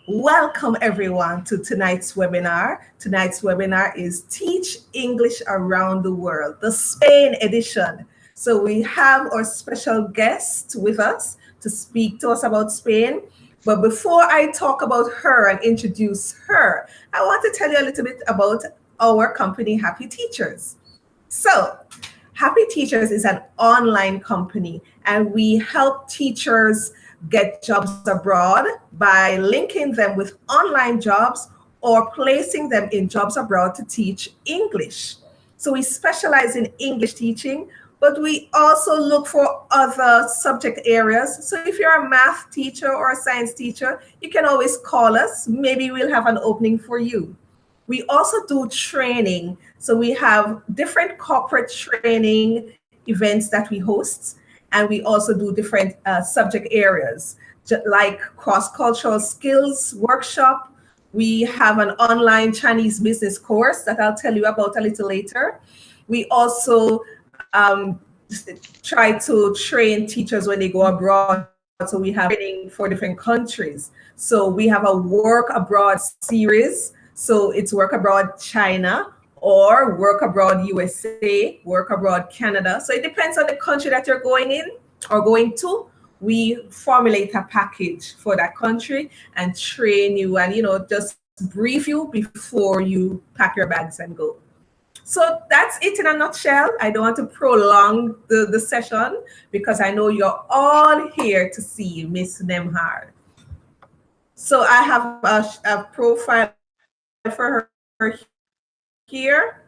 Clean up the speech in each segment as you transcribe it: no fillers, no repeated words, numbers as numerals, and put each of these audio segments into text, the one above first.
Welcome everyone to tonight's webinar. Tonight's webinar is Teach English Around the World, the Spain edition. So we have our special guest with us to speak to us about Spain. But before I talk about her and introduce her, I want to tell you a little bit about our company, Happy Teachers. So, Happy Teachers is an online company, and we help teachers get jobs abroad by linking them with online jobs or placing them in jobs abroad to teach English. So we specialize in English teaching, but we also look for other subject areas. So if you're a math teacher or a science teacher, you can always call us. Maybe we'll have an opening for you. We also do training. So we have different corporate training events that we host, and we also do different subject areas, like cross-cultural skills workshop. We have an online Chinese business course that I'll tell you about a little later. We also try to train teachers when they go abroad. So we have training for different countries. So we have a work abroad series. So it's work abroad China or work abroad USA, work abroad Canada. So it depends on the country that you're going in or going to. We formulate a package for that country and train you and, just brief you before you pack your bags and go. So that's it in a nutshell. I don't want to prolong the session because I know you're all here to see Miss Nemhard. So I have a profile for her here.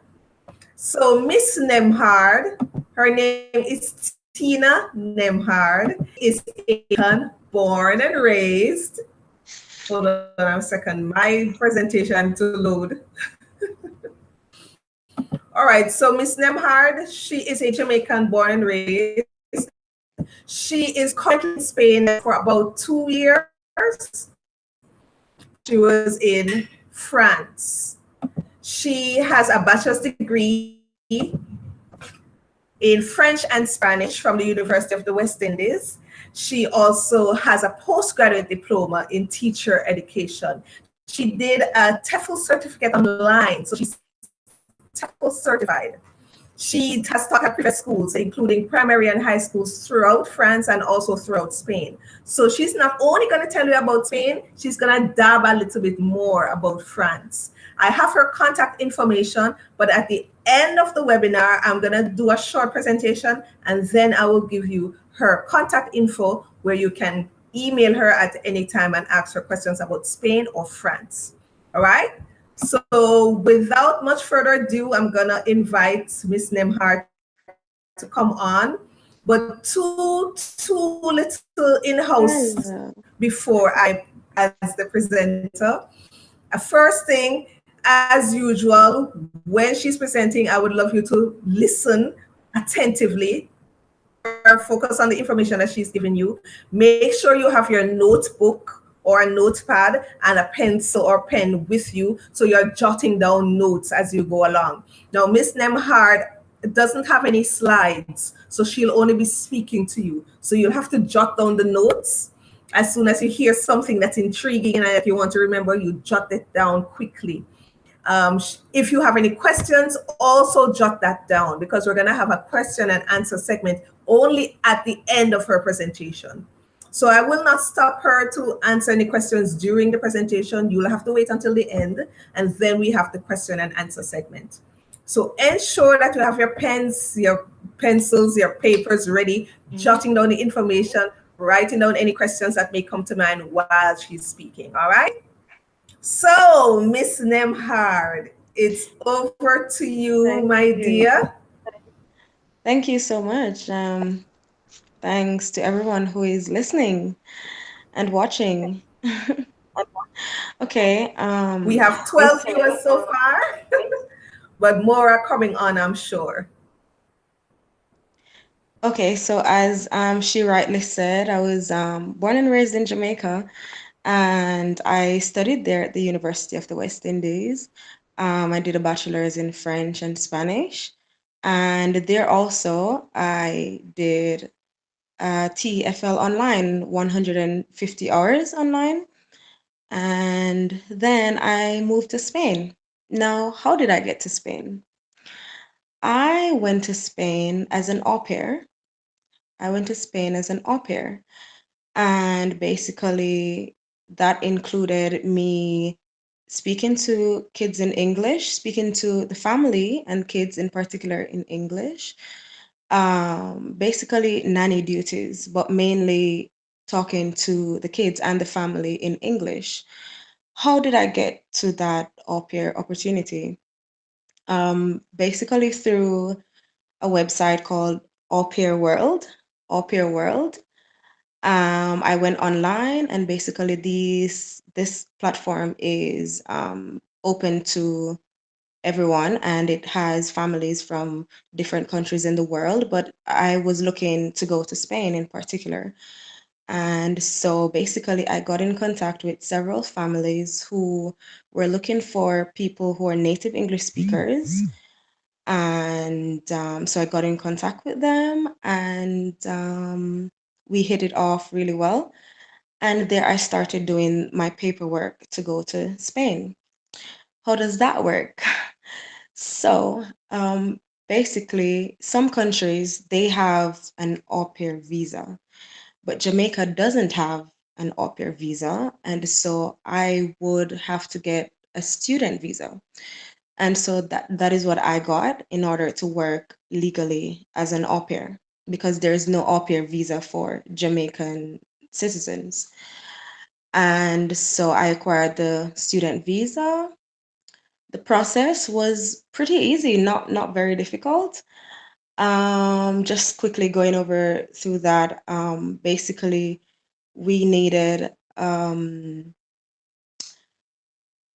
So Miss Nemhard, her name is Tina Nemhard, is born and raised. Hold on a second, my presentation to load. All right, so Miss Nemhard, she is a Jamaican born and raised. She is currently in Spain for about 2 years. She was in France. She has a bachelor's degree in French and Spanish from the University of the West Indies. She also has a postgraduate diploma in teacher education. She did a TEFL certificate online, so she's TEFL certified. She has taught at previous schools, including primary and high schools throughout France and also throughout Spain. So she's not only going to tell you about Spain, she's going to dab a little bit more about France. I have her contact information, but at the end of the webinar, I'm going to do a short presentation, and then I will give you her contact info where you can email her at any time and ask her questions about Spain or France. All right? So without much further ado, I'm going to invite Miss Nemhard to come on. But two little in-house before I, as the presenter. First thing, as usual, when she's presenting, I would love you to listen attentively, focus on the information that she's giving you. Make sure you have your notebook or a notepad and a pencil or pen with you, so you're jotting down notes as you go along. Now, Miss Nemhard doesn't have any slides, so she'll only be speaking to you. So you'll have to jot down the notes. As soon as you hear something that's intriguing and if you want to remember, you jot it down quickly. If you have any questions, also jot that down, because we're going to have a question and answer segment only at the end of her presentation. So I will not stop her to answer any questions during the presentation. You'll have to wait until the end, and then we have the question and answer segment. So ensure that you have your pens, your pencils, your papers ready, jotting down the information, writing down any questions that may come to mind while she's speaking, all right? So, Miss Nemhard, it's over to you, my dear. Thank you so much. Thanks to everyone who is listening and watching. Okay. We have 12 viewers so far, but more are coming on, I'm sure. Okay, so as she rightly said, I was born and raised in Jamaica, and I studied there at the University of the West Indies. I did a bachelor's in French and Spanish, and there also I did TFL online, 150 hours online. And then I moved to Spain. Now, how did I get to Spain? I went to Spain as an au pair. I went to Spain as an au pair. And basically, that included me speaking to kids in English, speaking to the family and kids in particular in English. Basically, nanny duties, but mainly talking to the kids and the family in English. How did I get to that au pair opportunity? Basically, through a website called Au Pair World. Au Pair World. I went online, and basically this platform is open to everyone, and it has families from different countries in the world. But I was looking to go to Spain in particular. And so basically, I got in contact with several families who were looking for people who are native English speakers. And so I got in contact with them, and we hit it off really well. And there I started doing my paperwork to go to Spain. How does that work? So basically, some countries, they have an au pair visa, but Jamaica doesn't have an au pair visa. And so I would have to get a student visa. And so that is what I got in order to work legally as an au pair, because there is no au pair visa for Jamaican citizens. And so I acquired the student visa. The process was pretty easy, not very difficult. Just quickly going over through that. Basically, we needed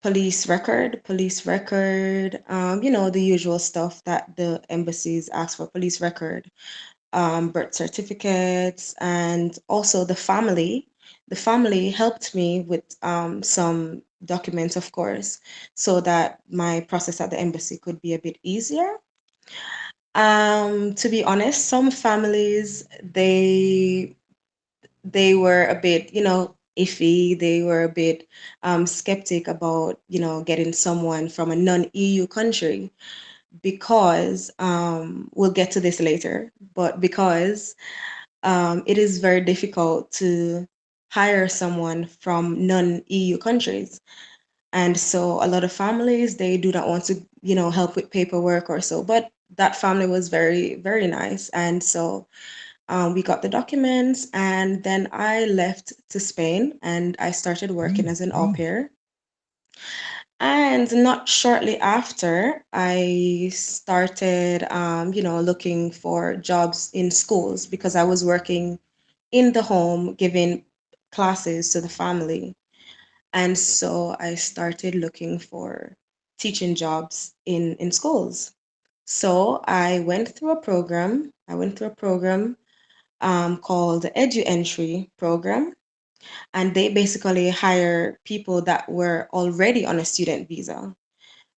police record, the usual stuff that the embassies ask for, police record, birth certificates, and also the family. The family helped me with some documents, of course, so that my process at the embassy could be a bit easier. To be honest, some families, they were a bit, iffy. They were a bit skeptic about, getting someone from a non-EU country, because we'll get to this later, but because it is very difficult to hire someone from non-EU countries. And so a lot of families, they do not want to, help with paperwork or so. But that family was very, very nice. And so we got the documents, and then I left to Spain and I started working as an au pair. And not shortly after, I started, looking for jobs in schools, because I was working in the home giving classes to the family. And so I started looking for teaching jobs in schools. So I went through a program. Called the Edu Entry program, and they basically hire people that were already on a student visa,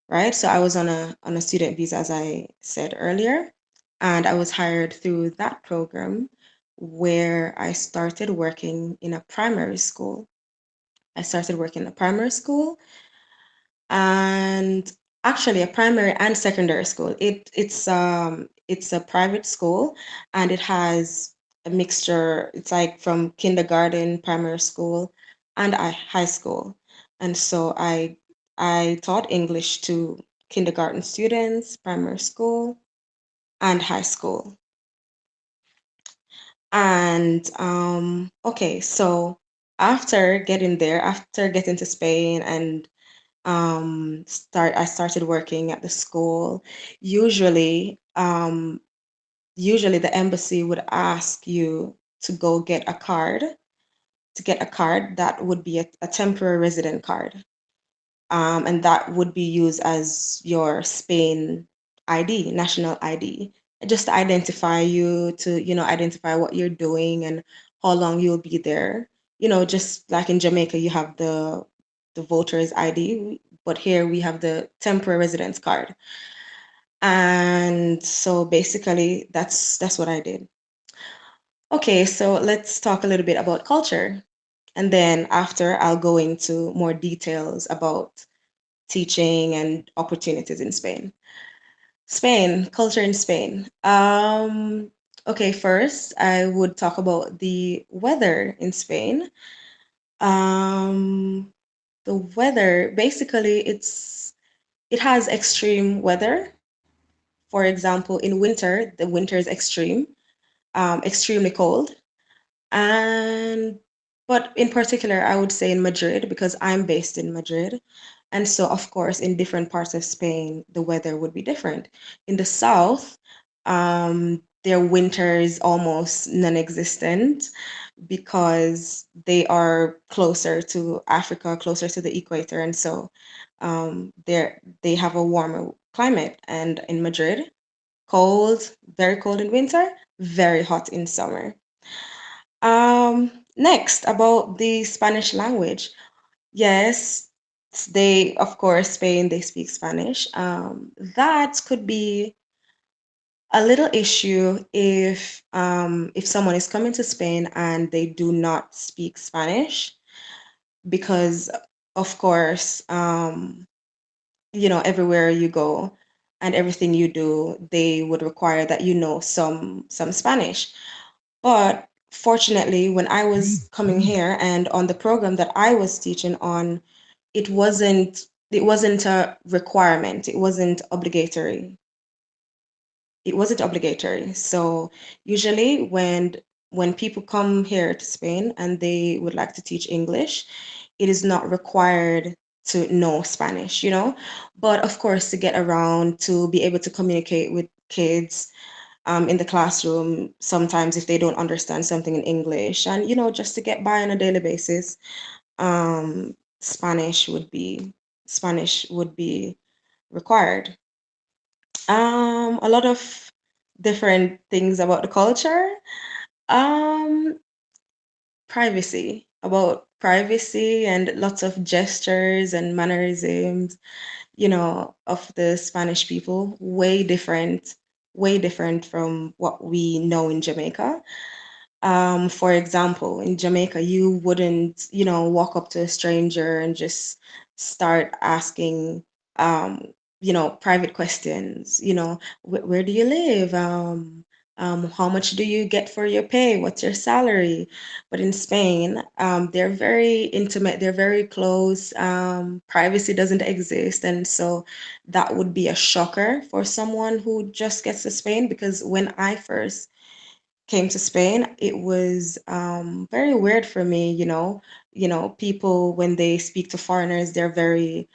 right? So I was on a student visa, as I said earlier, and I was hired through that program, where I started working in a primary school. I started working in a primary school, and actually a primary and secondary school. It's a private school, and it has a mixture. It's like from kindergarten, primary school, and high school. And so I taught English to kindergarten students, primary school, and high school. And okay, so after getting to Spain, and I started working at the school. Usually, usually the embassy would ask you to go get a card. To get a card, that would be a temporary resident card, and that would be used as your Spain ID, national ID, just to identify you, to identify what you're doing and how long you'll be there. Just like in Jamaica, you have the voter's ID, but here we have the temporary residence card. And so basically, that's what I did. Okay, so let's talk a little bit about culture. And then after, I'll go into more details about teaching and opportunities in Spain. Spain, culture in Spain. Okay, first, I would talk about the weather in Spain. Um, the weather, basically, it has extreme weather. For example, in winter, the winter is extreme, extremely cold. And but in particular, I would say in Madrid because I'm based in Madrid. And so, of course, in different parts of Spain, the weather would be different. In the south, their winter is almost non-existent because they are closer to Africa, closer to the equator, and so they have a warmer climate. And in Madrid, cold, very cold in winter, very hot in summer. Next, about the Spanish language. Yes, they, of course, Spain, they speak Spanish. That could be a little issue if someone is coming to Spain and they do not speak Spanish, because, of course, everywhere you go and everything you do, they would require that you know some Spanish. But fortunately, when I was coming here and on the program that I was teaching on, it wasn't a requirement. It wasn't obligatory. So usually when people come here to Spain and they would like to teach English, it is not required to know Spanish. But of course, to get around, to be able to communicate with kids in the classroom, sometimes if they don't understand something in English, and just to get by on a daily basis, um, Spanish would be Spanish would be required. A lot of different things about the culture. Um, privacy and lots of gestures and mannerisms, of the Spanish people, way different from what we know in Jamaica. For example, in Jamaica, you wouldn't, walk up to a stranger and just start asking, private questions. Where do you live? How much do you get for your pay? What's your salary? But in Spain, they're very intimate. They're very close. Privacy doesn't exist, and so that would be a shocker for someone who just gets to Spain. Because when I first came to Spain, it was very weird for me. People when they speak to foreigners, they're very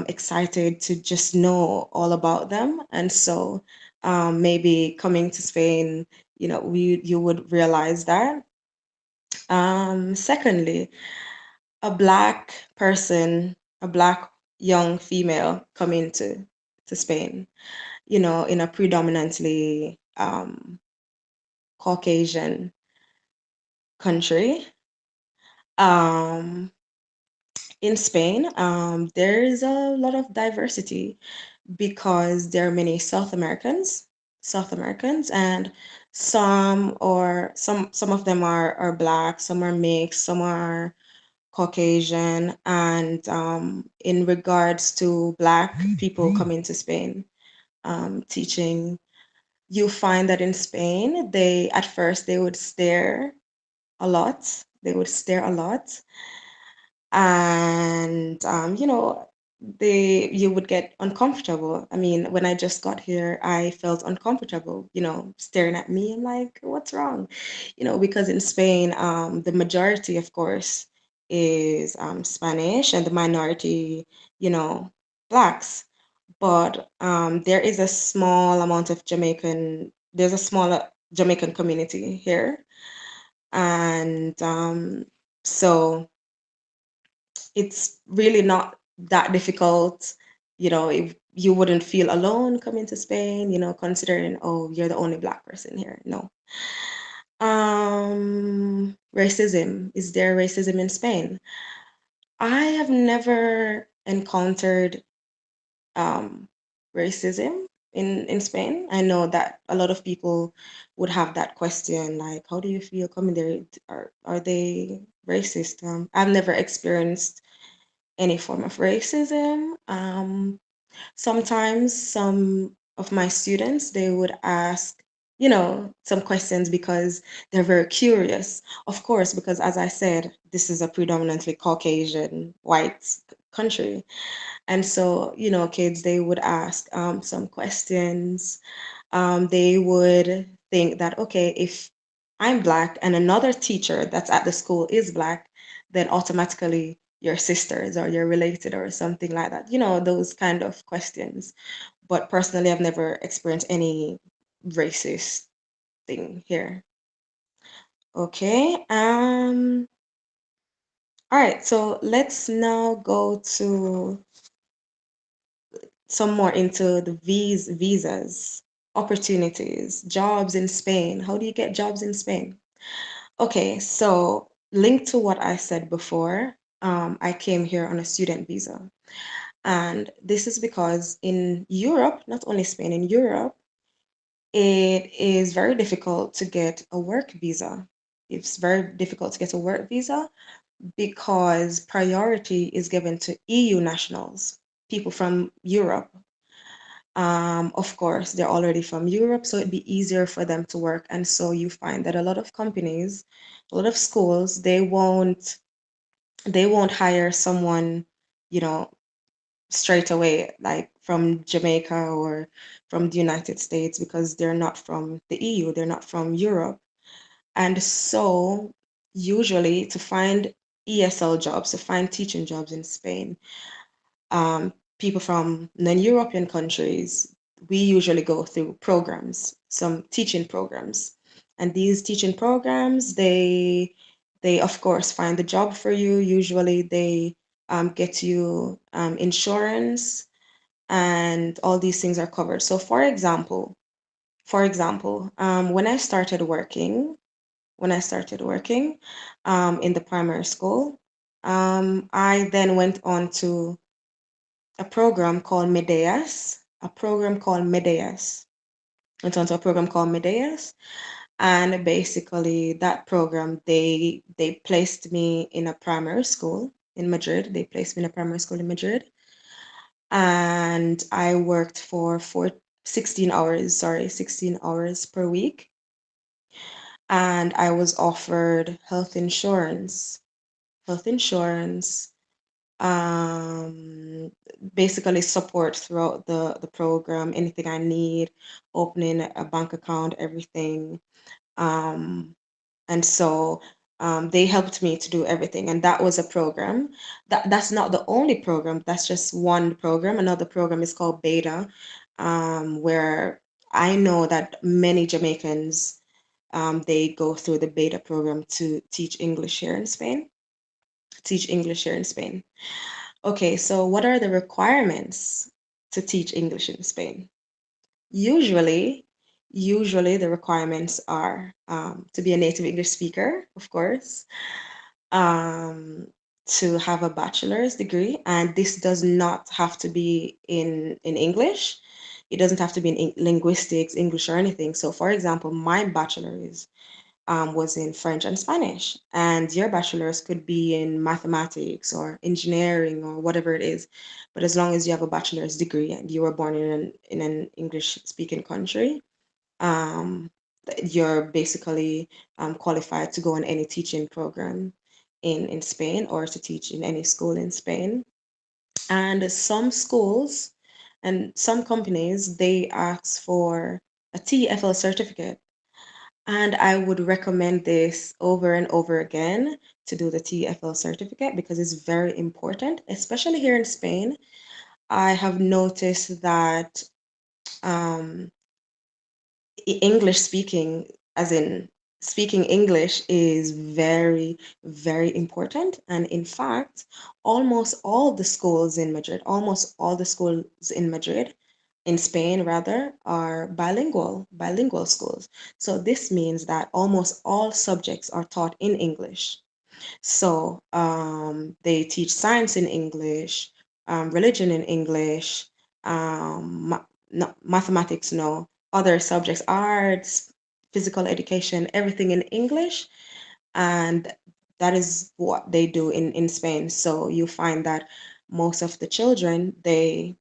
excited to just know all about them, and so maybe coming to Spain, you would realize that. Secondly, a black person, a black young female coming to Spain, in a predominantly Caucasian country. Um, in Spain, there is a lot of diversity because there are many South Americans, and some of them are black, some are mixed, some are Caucasian. And in regards to black people coming to Spain, teaching, you find that in Spain, they at first they would stare a lot. They would stare a lot, and you would get uncomfortable. I mean, when I just got here, I felt uncomfortable, staring at me. I'm like, what's wrong? Because in Spain, the majority, of course, is Spanish, and the minority, blacks. But there is a small amount of there's a small Jamaican community here. And so it's really not that difficult. If you wouldn't feel alone coming to Spain, considering, oh, you're the only black person here. No. Racism. Is there racism in Spain? I have never encountered um, racism in Spain? I know that a lot of people would have that question, like, how do you feel coming there? Are they racist? I've never experienced any form of racism. Sometimes some of my students, they would ask, some questions because they're very curious. Of course, because as I said, this is a predominantly Caucasian white country. And so, kids, they would ask some questions. They would think that, okay, if I'm Black and another teacher that's at the school is Black, then automatically you're sisters or you're related or something like that. Those kind of questions. But personally, I've never experienced any racist thing here. Okay. All right. So let's now go to some more into the visas, opportunities, jobs in Spain. How do you get jobs in Spain? Okay, so linked to what I said before, I came here on a student visa. And this is because in Europe, not only Spain, in Europe, it is very difficult to get a work visa. It's very difficult to get a work visa because priority is given to EU nationals, people from Europe. Of course, they're already from Europe, so it'd be easier for them to work. And so you find that a lot of companies, a lot of schools, they won't hire someone, you know, straight away, like from Jamaica or from the United States, because they're not from the EU, they're not from Europe. And so usually to find ESL jobs, to find teaching jobs in Spain, people from non-European countries, we usually go through programs, some teaching programs. And these teaching programs, they of course find the job for you. Usually they get you insurance and all these things are covered. So for example, when I started working in the primary school, I then went on to a program called Medeas, a program called Medeas. Went on to a program called Medeas, and basically that program they placed me in a primary school in Madrid. They placed me in a primary school in Madrid, and I worked for 16 hours, 16 hours per week, and I was offered health insurance, um, basically support throughout the program, anything I need, opening a bank account, everything. Um, and so they helped me to do everything. And that was a program. That's not the only program, that's just one program. Another program is called Beta, where I know that many Jamaicans they go through the Beta program to teach English here in Spain. Teach English here in Spain. Okay, so what are the requirements to teach English in Spain? Usually, usually the requirements are to be a native English speaker, of course, um, to have a bachelor's degree, and this does not have to be in English. It doesn't have to be in linguistics, English, or anything. So, for example, my bachelor's was in French and Spanish, and your bachelor's could be in mathematics or engineering or whatever it is. But as long as you have a bachelor's degree and you were born in an English speaking country, um, you're basically qualified to go on any teaching program in Spain or to teach in any school in Spain. And some schools and some companies, they ask for a TFL certificate. And I would recommend this over and over again to do the TFL certificate because it's very important, especially here in Spain. I have noticed that um, English speaking, as in speaking English, is very, very important. And in fact, almost all the schools in Madrid, in Spain rather, are bilingual schools. So this means that almost all subjects are taught in English. So they teach science in English, religion in English, no, mathematics, no, other subjects, arts, physical education, everything in English. And that is what they do in Spain. So you find that most of the children, they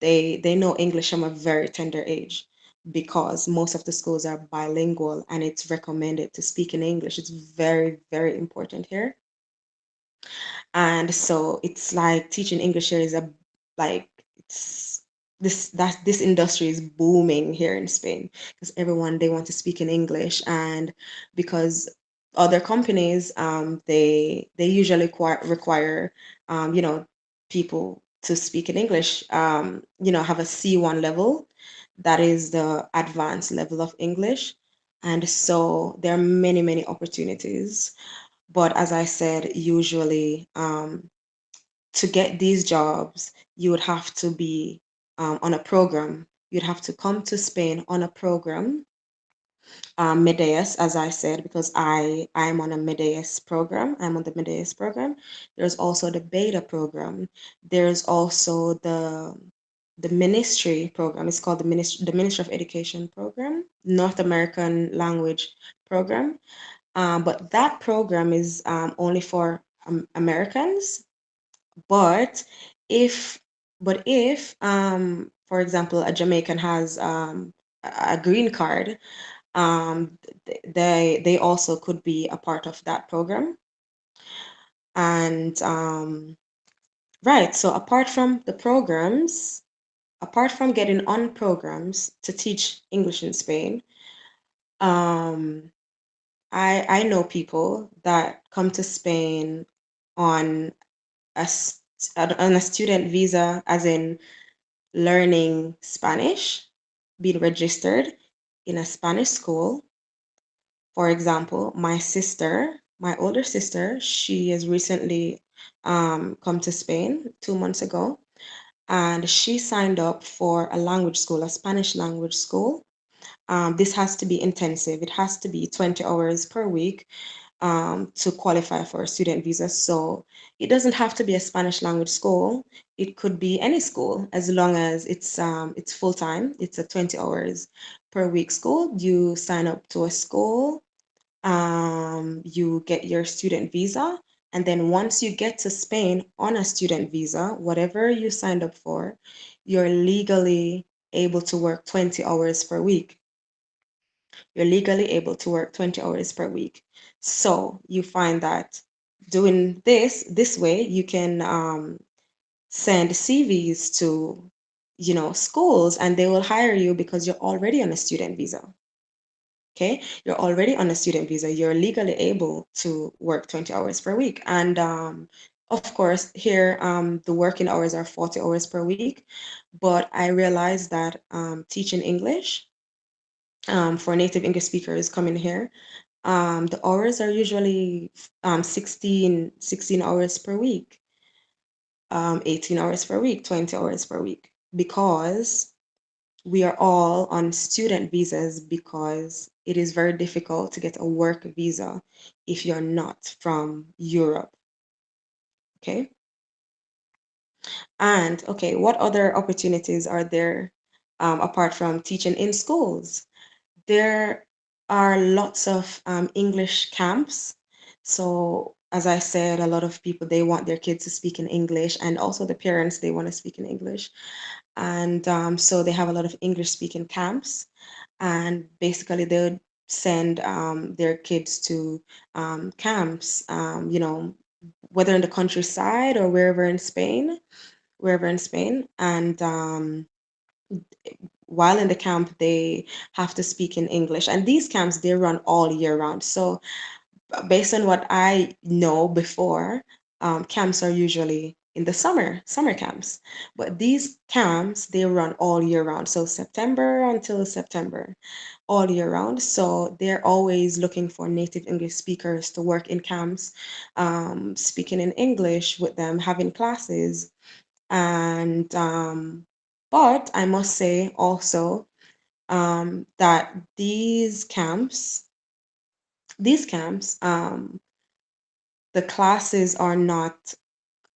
know English from a very tender age, because most of the schools are bilingual and it's recommended to speak in English. It's very, very important here. And so it's like teaching English here is a like it's this industry is booming here in Spain, because everyone, they want to speak in English. And because other companies, they usually require people to speak in English, have a C1 level. That is the advanced level of English. And so there are many, many opportunities. But as I said, usually, to get these jobs, you would have to be on a program. You'd have to come to Spain on a program, Medeas, as I said, because I'm on a Medeas program. I'm on the Medeas program. There's also the Beta program. There's also the ministry program. It's called the Ministry of Education program, North American Language program. But that program is only for Americans. But if for example, a Jamaican has a green card, they also could be a part of that program. And right, so apart from getting on programs to teach English in Spain, um, I know people that come to Spain on on a student visa, as in learning Spanish, being registered in a Spanish school. For example, my older sister, she has recently come to Spain 2 months ago, and she signed up for a language school, a Spanish language school. This has to be intensive. It has to be 20 hours per week to qualify for a student visa. So it doesn't have to be a Spanish language school. It could be any school, as long as it's full time. It's a 20 hours per week school. You sign up to a school, you get your student visa, and then once you get to Spain on a student visa, whatever you signed up for, you're legally able to work 20 hours per week. You're legally able to work 20 hours per week. So you find that doing this way, you can send CVs to, schools, and they will hire you because you're already on a student visa. Okay, you're already on a student visa. You're legally able to work 20 hours per week. And of course, here the working hours are 40 hours per week. But I realized that teaching English for native English speakers coming here, the hours are usually 16 hours per week, 18 hours per week, 20 hours per week, because we are all on student visas, because it is very difficult to get a work visa if you're not from Europe. Okay. And okay, what other opportunities are there apart from teaching in schools? There are lots of English camps. So as I said, a lot of people, they want their kids to speak in English, and also the parents, they want to speak in English. And so they have a lot of English speaking camps, and basically they would send their kids to camps, whether in the countryside or wherever in Spain. And while in the camp, they have to speak in English. And these camps, they run all year round. So based on what I know before, camps are usually in the summer camps. But these camps, they run all year round. So September until September, all year round. So they're always looking for native English speakers to work in camps, speaking in English with them, having classes. And but I must say also that these camps, the classes are not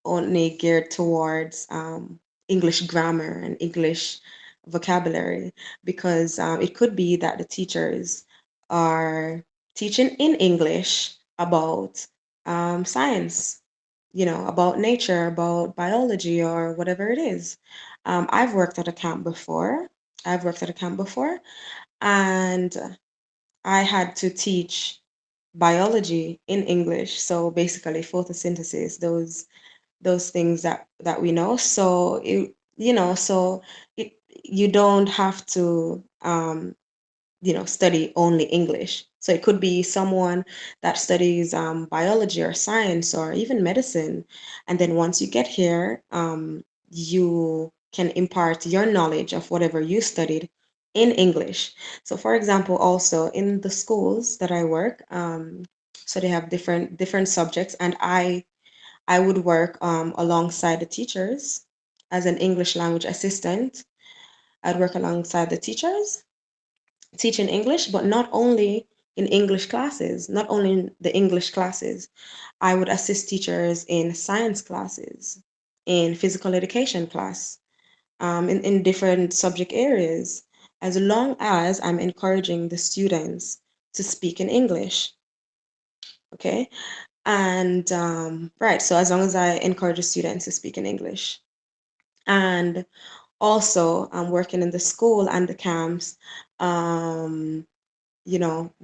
only geared towards English grammar and English vocabulary, because it could be that the teachers are teaching in English about science, about nature, about biology, or whatever it is. I've worked at a camp before. I've worked at a camp before, and I had to teach biology in English. So basically, photosynthesis, those things that we know. So you don't have to study only English. So it could be someone that studies biology or science or even medicine. And then once you get here, you can impart your knowledge of whatever you studied in English. So for example, also in the schools that I work, so they have different subjects, and I would work alongside the teachers as an English language assistant. I'd work alongside the teachers teaching English, but not only in English classes, not only in the English classes. I would assist teachers in science classes, in physical education class, in different subject areas, as long as I'm encouraging the students to speak in English. Okay. And right, so as long as I encourage the students to speak in English. And also, I'm working in the school and the camps. Um,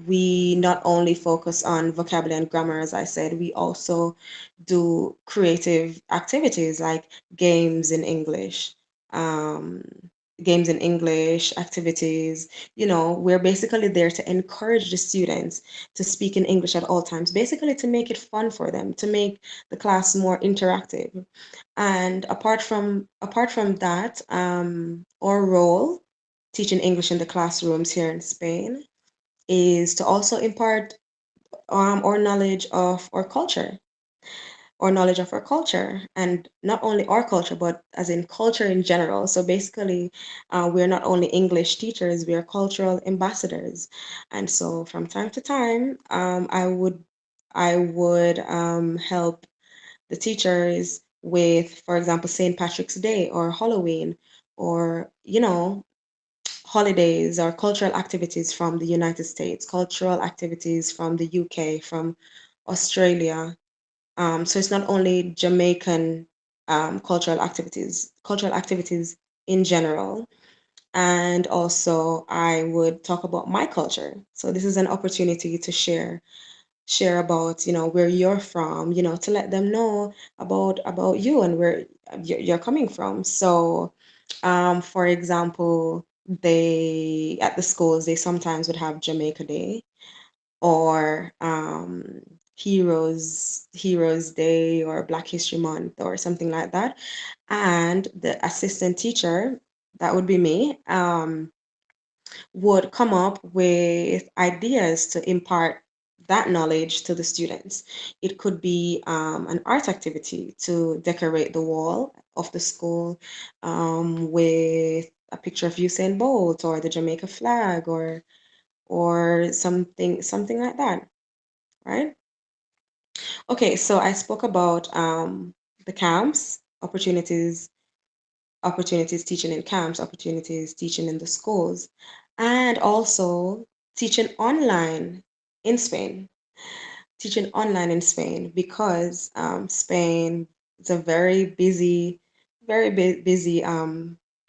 we not only focus on vocabulary and grammar, as I said, we also do creative activities like games in English, um, activities. We're basically there to encourage the students to speak in English at all times, basically to make it fun for them, to make the class more interactive. And apart from that, our role teaching English in the classrooms here in Spain is to also impart our knowledge of our culture, and not only our culture, but as in culture in general. So basically, we're not only English teachers, we are cultural ambassadors. And so from time to time, I would help the teachers with, for example, St. Patrick's Day or Halloween, or holidays or cultural activities from the United States, cultural activities from the UK, from Australia. So it's not only Jamaican cultural activities in general. And also, I would talk about my culture. So this is an opportunity to share about where you're from, to let them know about you and where you're coming from. So for example, they at the schools, they sometimes would have Jamaica Day, or Heroes Day, or Black History Month, or something like that. And the assistant teacher, that would be me, would come up with ideas to impart that knowledge to the students. It could be an art activity to decorate the wall of the school with a picture of Usain Bolt or the Jamaica flag, or something like that, right? Okay, so I spoke about the camps, opportunities teaching in camps, opportunities teaching in the schools, and also teaching online in Spain. Teaching online in Spain, because Spain is a very busy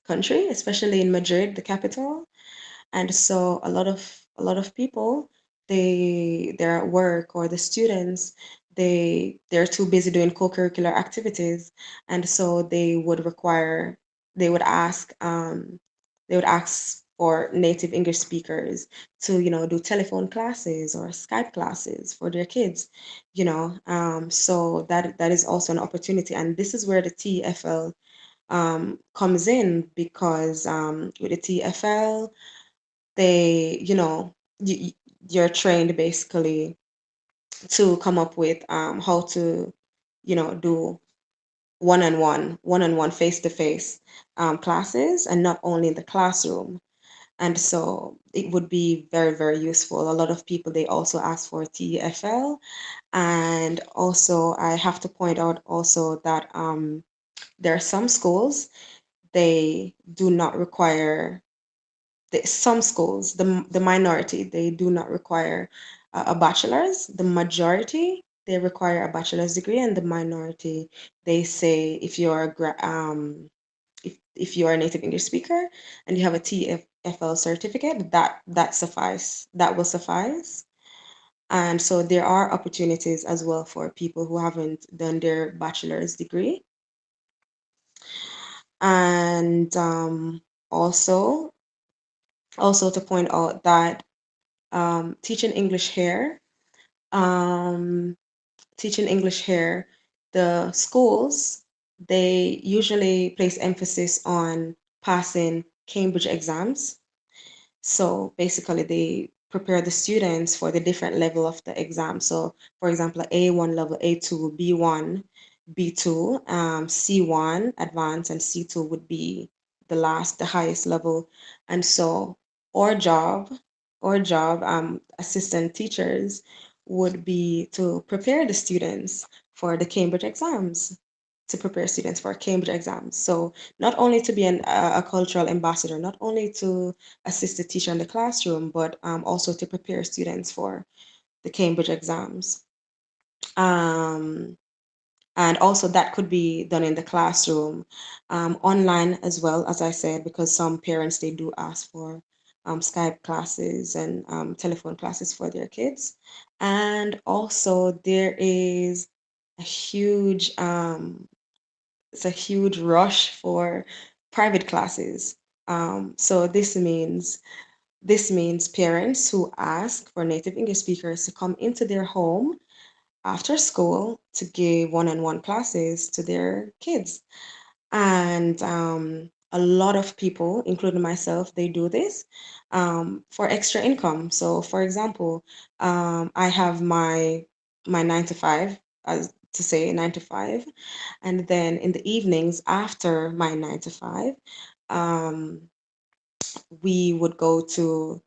country, especially in Madrid, the capital. And so a lot of people, they're at work, or the students, they're too busy doing co-curricular activities, and so they would ask for native English speakers to do telephone classes or Skype classes for their kids. So that is also an opportunity, and this is where the TFL comes in, because with the TFL, they you're trained basically to come up with how to do one-on-one face-to-face classes, and not only in the classroom. And so it would be very, very useful. A lot of people, they also ask for TFL. And also, I have to point out also that there are some schools they do not require, some schools, the minority, they do not require a bachelor's. The majority, they require a bachelor's degree, and the minority, they say if you're if you're a native English speaker and you have a TFL certificate, that will suffice. And so there are opportunities as well for people who haven't done their bachelor's degree. And also to point out that teaching English here, um, teaching English here, the schools, they usually place emphasis on passing Cambridge exams. So basically, they prepare the students for the different level of the exam. So, for example, A1 level, A2, B1, B2, C1, advanced, and C2 would be the highest level. And so, our job, assistant teachers, would be to prepare the students for the Cambridge exams, to prepare students for Cambridge exams. So, not only to be a cultural ambassador, not only to assist the teacher in the classroom, but also to prepare students for the Cambridge exams. Um, and also that could be done in the classroom, online as well, as I said, because some parents, they do ask for Skype classes and telephone classes for their kids. And also there is a huge it's a huge rush for private classes. So this means parents who ask for native English speakers to come into their home after school to give one-on-one classes to their kids. And a lot of people, including myself, they do this for extra income. So, for example, I have my 9 to 5, as to say 9 to 5, and then in the evenings after my 9 to 5, um, we would go to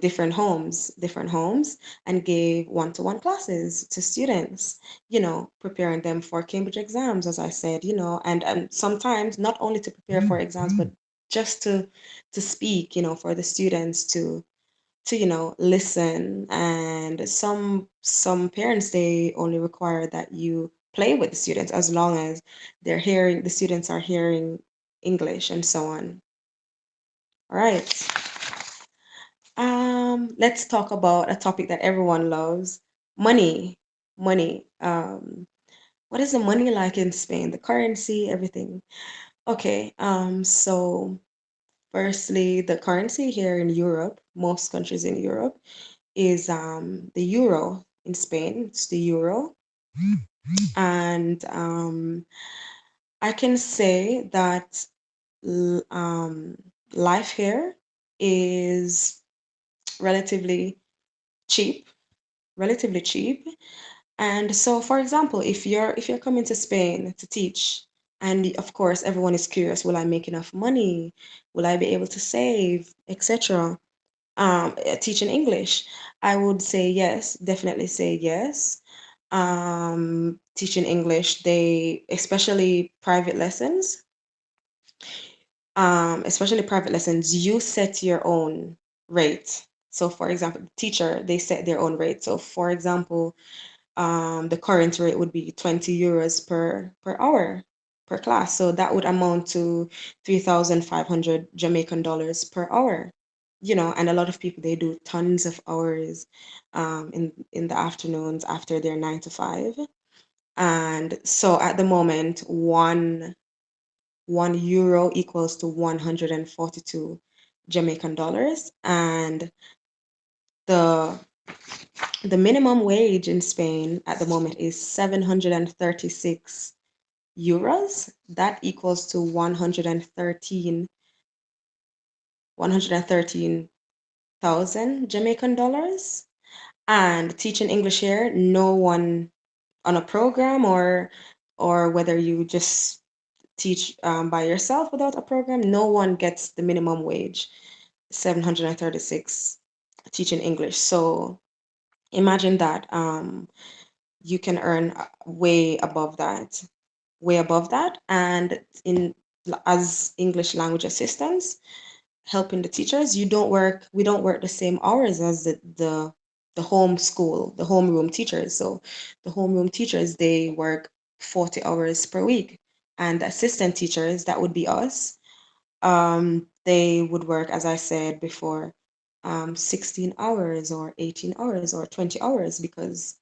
different homes and gave one-to-one classes to students, preparing them for Cambridge exams, as I said, and sometimes not only to prepare for exams, but just to speak, for the students to listen. And some parents, they only require that you play with the students as long as the students are hearing English and so on. All right. Let's talk about a topic that everyone loves, money. Money. What is the money like in Spain? The currency, everything. Okay, so firstly, the currency here in Europe, most countries in Europe, is the euro. In Spain, it's the euro. And I can say that life here is relatively cheap, relatively cheap. And so, for example, if you're coming to Spain to teach, and of course everyone is curious, will I make enough money? Will I be able to save, etc.? Teaching English, I would say yes, definitely say yes. Teaching English, especially private lessons, you set your own rate. So, for example, the teacher, they set their own rate. So, for example, the current rate would be 20 euros per hour per class. So that would amount to 3,500 Jamaican dollars per hour. And a lot of people, they do tons of hours in the afternoons after their 9 to 5. And so at the moment, one euro equals to 142 Jamaican dollars. And the the minimum wage in Spain at the moment is 736 euros. That equals to 113,000 Jamaican dollars. And teaching English here, no one on a program, or whether you just teach by yourself without a program, no one gets the minimum wage, 736, teaching English. So imagine that. You can earn way above that, and as English language assistants, helping the teachers. We don't work the same hours as the home school, the homeroom teachers. So the homeroom teachers, they work 40 hours per week, and the assistant teachers, that would be us, they would work, as I said before, 16 hours or 18 hours or 20 hours because,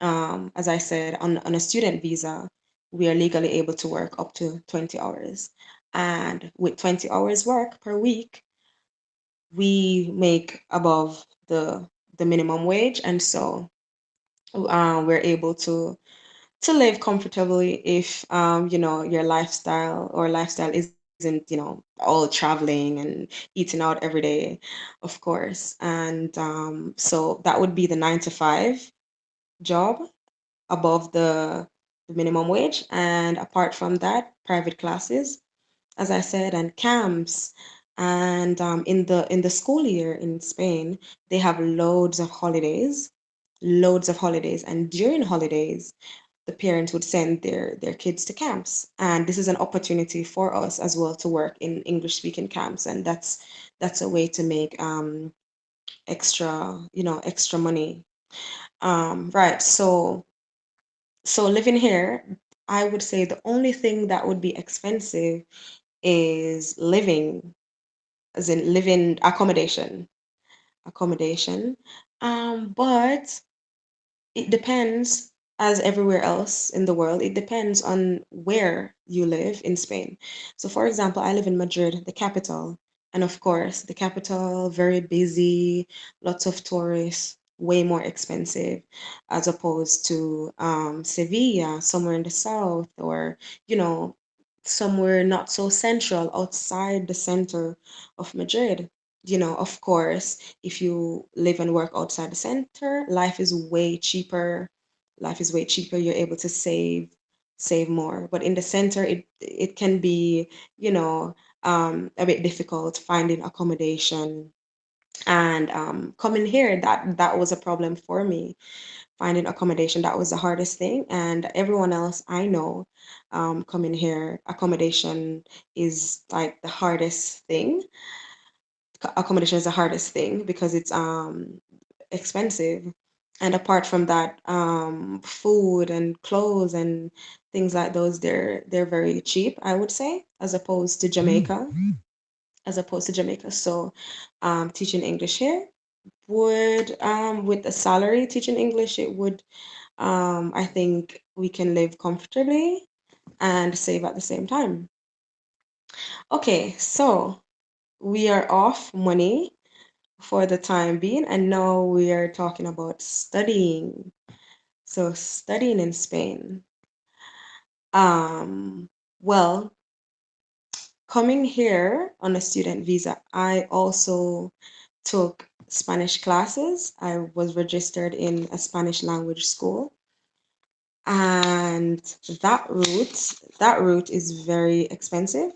as I said, on a student visa, we are legally able to work up to 20 hours. And with 20 hours work per week, we make above the minimum wage. And so we're able to live comfortably if your lifestyle isn't all traveling and eating out every day, of course. And so that would be the 9 to 5 job above the minimum wage. And apart from that, private classes, as I said, and camps. And in the school year in Spain, they have loads of holidays, and during holidays the parents would send their kids to camps, and this is an opportunity for us as well to work in English speaking camps, and that's a way to make extra money. Right, so living here, I would say the only thing that would be expensive is living, as in living accommodation. But it depends, as everywhere else in the world, it depends on where you live in Spain. So, for example, I live in Madrid, the capital, and of course, the capital, very busy, lots of tourists, way more expensive, as opposed to Sevilla, somewhere in the south, or, you know, somewhere not so central, outside the center of Madrid. Of course, if you live and work outside the center, life is way cheaper. Life is way cheaper. You're able to save more. But in the center, it can be, a bit difficult finding accommodation. And coming here, that was a problem for me. Finding accommodation, that was the hardest thing. And everyone else I know, coming here, accommodation is like the hardest thing. Accommodation is the hardest thing because it's expensive. And apart from that, food and clothes and things like those, they're very cheap, I would say, as opposed to Jamaica. So teaching English here would, with a salary teaching English, it would, I think we can live comfortably and save at the same time. Okay, so we are off money for the time being, and now we are talking about studying. So studying in Spain. Um, well, coming here on a student visa, I also took Spanish classes. I was registered in a Spanish language school, and that route is very expensive,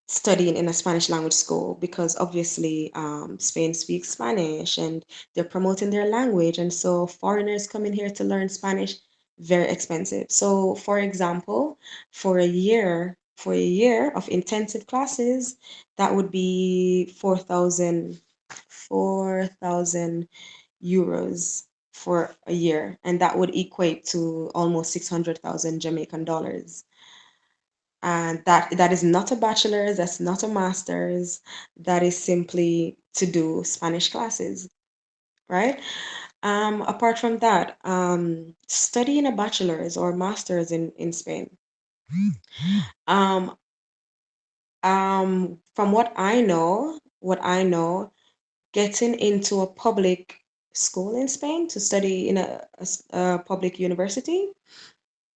studying in a Spanish language school, because obviously Spain speaks Spanish and they're promoting their language. And so foreigners coming here to learn Spanish, very expensive. So for example, for a year of intensive classes, that would be 4,000 euros for a year. And that would equate to almost 600,000 Jamaican dollars. And that is not a bachelor's, that's not a master's, that is simply to do Spanish classes, right? Apart from that, studying a bachelor's or master's in Spain, um, from what I know, getting into a public school in Spain to study in a public university,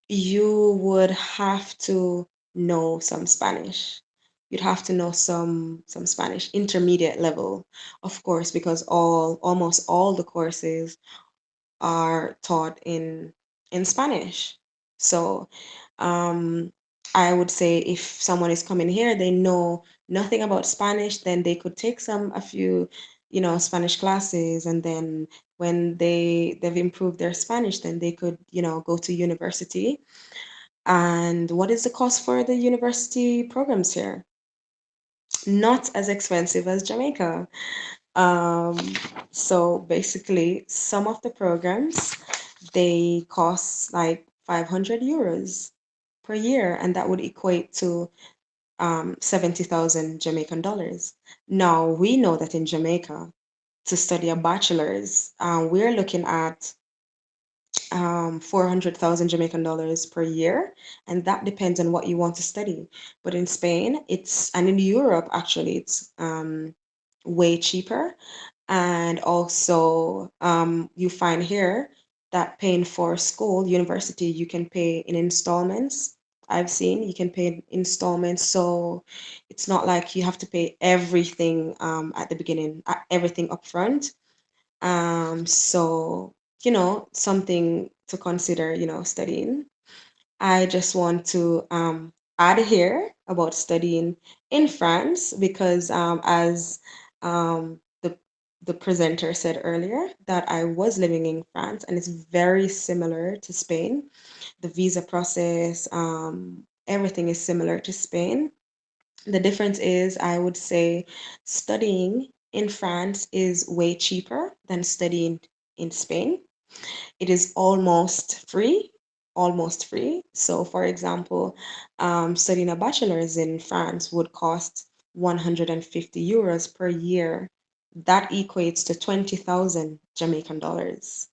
you would have to know some Spanish. You'd have to know some Spanish, intermediate level, of course, because almost all the courses are taught in Spanish. So um, I would say if someone is coming here, they know nothing about Spanish, then they could take a few, Spanish classes, and then when they've improved their Spanish, then they could, go to university. And what is the cost for the university programs here? Not as expensive as Jamaica. Um, so basically, some of the programs they cost like 500 euros per year, and that would equate to 70,000 Jamaican dollars. Now, we know that in Jamaica, to study a bachelor's, we're looking at 400,000 Jamaican dollars per year, and that depends on what you want to study. But in Spain, and in Europe, actually, it's way cheaper. And also, you find here that paying for school, university, you can pay in installments. I've seen you can pay in installments, so it's not like you have to pay everything at the beginning, everything upfront. So, something to consider, studying. I just want to add here about studying in France because as the presenter said earlier, that I was living in France and it's very similar to Spain. The visa process, everything is similar to Spain. The difference is, I would say, studying in France is way cheaper than studying in Spain. It is almost free, almost free. So, for example, studying a bachelor's in France would cost 150 euros per year. That equates to 20,000 Jamaican dollars.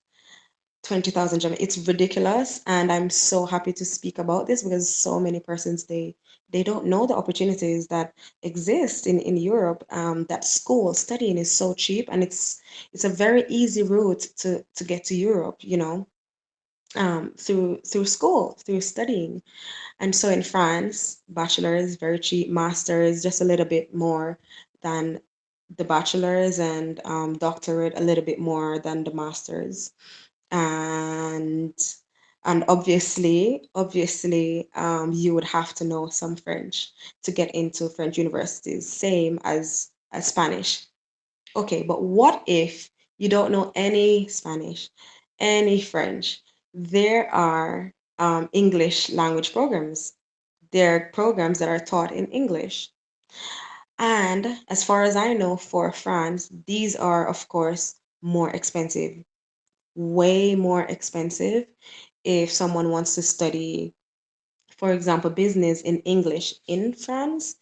20,000 Jamaican. It's ridiculous, and I'm so happy to speak about this because so many persons they don't know the opportunities that exist in Europe. That school studying is so cheap, and it's a very easy route to get to Europe. Through school, through studying. And so in France, bachelor is very cheap, master is just a little bit more than the bachelor's, and doctorate a little bit more than the master's. And obviously, you would have to know some French to get into French universities, same as Spanish. Okay, but what if you don't know any Spanish, any French? There are English language programs. There are programs that are taught in English. And as far as I know, for France, these are, of course, more expensive, way more expensive. If someone wants to study, for example, business in English in France,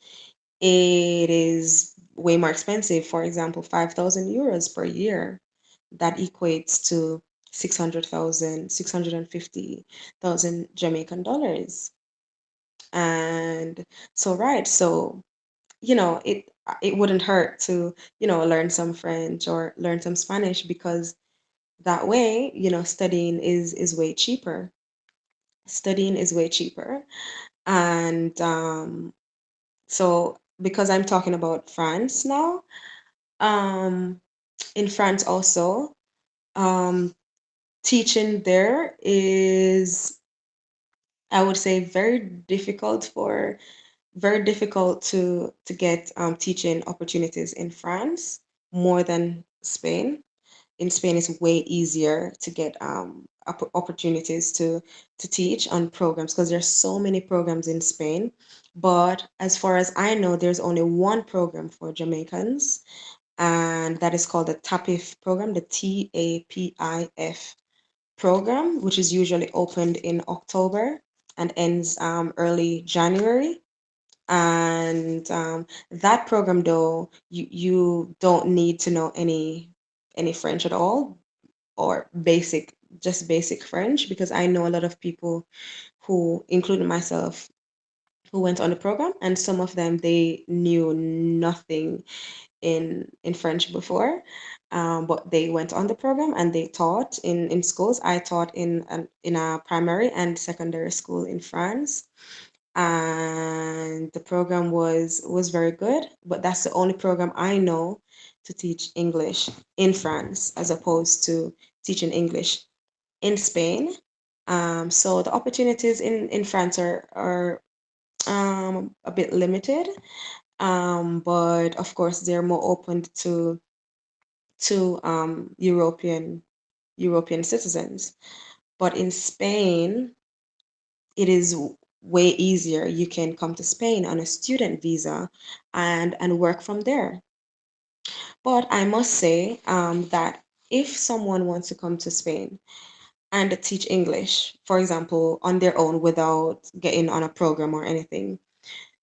it is way more expensive. For example, 5,000 euros per year. That equates to 650,000 Jamaican dollars. And so, right, so, it wouldn't hurt to, learn some French or learn some Spanish because that way, studying is way cheaper. Studying is way cheaper. And so, because I'm talking about France now, um, in France also, um, teaching there is, I would say, very difficult to get teaching opportunities in France more than Spain. In Spain, it's way easier to get opportunities to teach on programs because there's so many programs in Spain. But as far as I know, there's only one program for Jamaicans, and that is called the TAPIF program, the TAPIF program, which is usually opened in October and ends early January. And that program, though, you don't need to know any French at all, or just basic French, because I know a lot of people who, including myself, who went on the program, and some of them they knew nothing in French before, but they went on the program and they taught in schools. I taught in a primary and secondary school in France, and the program was very good. But that's the only program I know to teach English in France, as opposed to teaching English in Spain. So the opportunities in France are a bit limited, but of course they're more open to European citizens. But in Spain, it is way easier. You can come to Spain on a student visa and work from there. But I must say that if someone wants to come to Spain and teach English, for example, on their own without getting on a program or anything,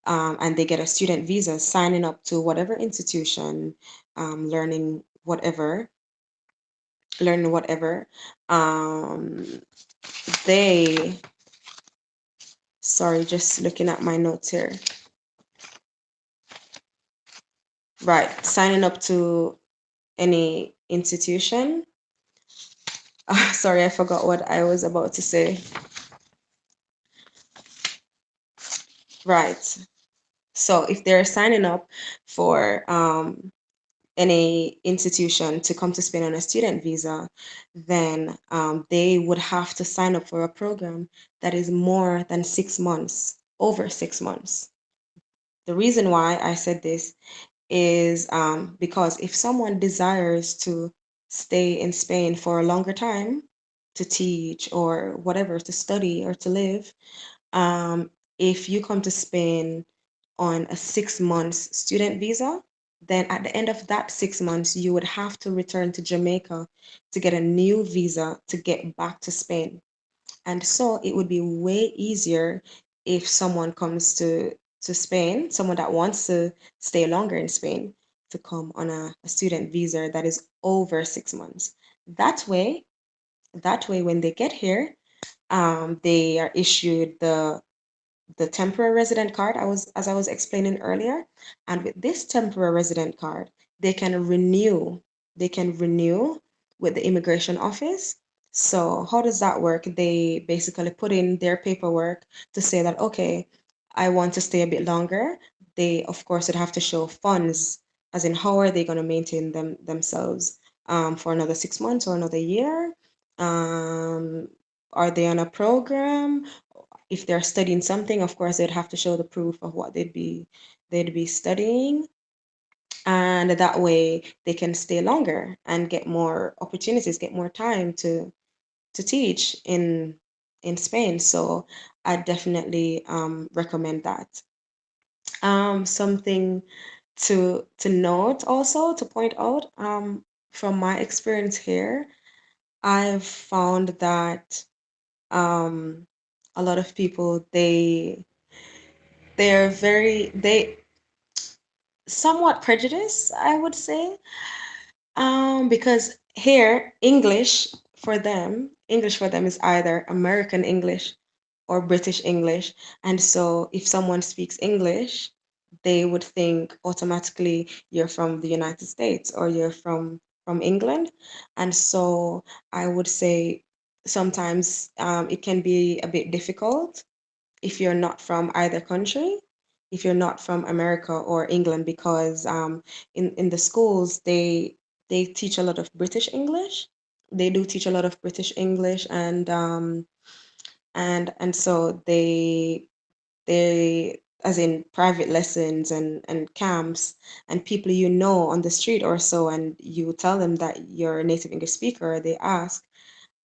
and they get a student visa, signing up to whatever institution, learning whatever, learning whatever, um, they, sorry, just looking at my notes here. Right, signing up to any institution. Sorry, I forgot what I was about to say. Right. So if they're signing up for any institution to come to Spain on a student visa, then they would have to sign up for a program that is more than 6 months, over 6 months. The reason why I said this is because if someone desires to stay in Spain for a longer time to teach or whatever, to study or to live, um, if you come to Spain on a 6 months student visa, then at the end of that 6 months, you would have to return to Jamaica to get a new visa to get back to Spain. And so it would be way easier if someone comes to Spain, someone that wants to stay longer in Spain, to come on a student visa that is over 6 months. That way, that way when they get here, they are issued the temporary resident card as I was explaining earlier. And with this temporary resident card, they can renew, they can renew with the immigration office. So how does that work? They basically put in their paperwork to say that, okay, I want to stay a bit longer. They, of course, would have to show funds, as in how are they going to maintain themselves for another 6 months or another year? Um, are they on a program? If they're studying something, of course, they'd have to show the proof of what they'd be studying, and that way they can stay longer and get more opportunities, get more time to teach in Spain. So I definitely recommend that. Something to note also, to point out, from my experience here, I've found that um, a lot of people, they're very, they somewhat prejudiced, I would say, because here English for them is either American English or British English. And so if someone speaks English, they would think automatically you're from the United States or you're from England. And so I would say sometimes it can be a bit difficult if you're not from either country, if you're not from America or England, because in the schools they teach a lot of British English. They do teach a lot of British English, and so they, as in private lessons and camps, and people you know on the street or so, and you tell them that you're a native English speaker, they ask,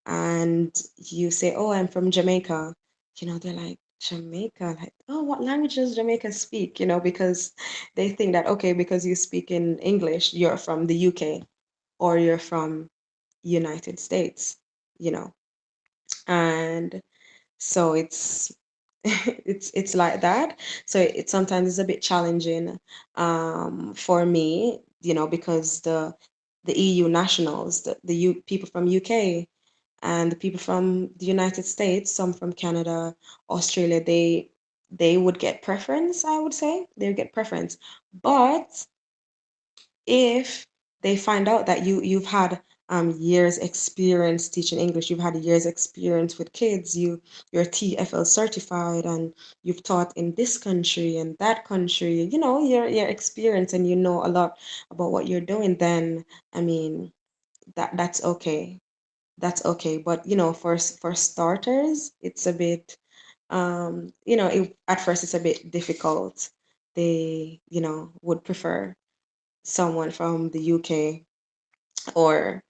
and you say, "Oh, I'm from Jamaica," they're like, "Jamaica? Like, oh, what language does Jamaica speak?" Because they think that, okay, because you speak in English, you're from the UK or you're from United States, you know. And so it's it's like that. So it sometimes is a bit challenging for me, because the EU nationals, the people from UK and the people from the United States, some from Canada, Australia, they would get preference, I would say. They would get preference. But if they find out that you've had years experience teaching English, you've had years experience with kids, you're TFL certified, and you've taught in this country and that country, your experience, and you know a lot about what you're doing, then I mean that's okay. That's okay. But for starters, it's a bit at first it's a bit difficult. They would prefer someone from the UK or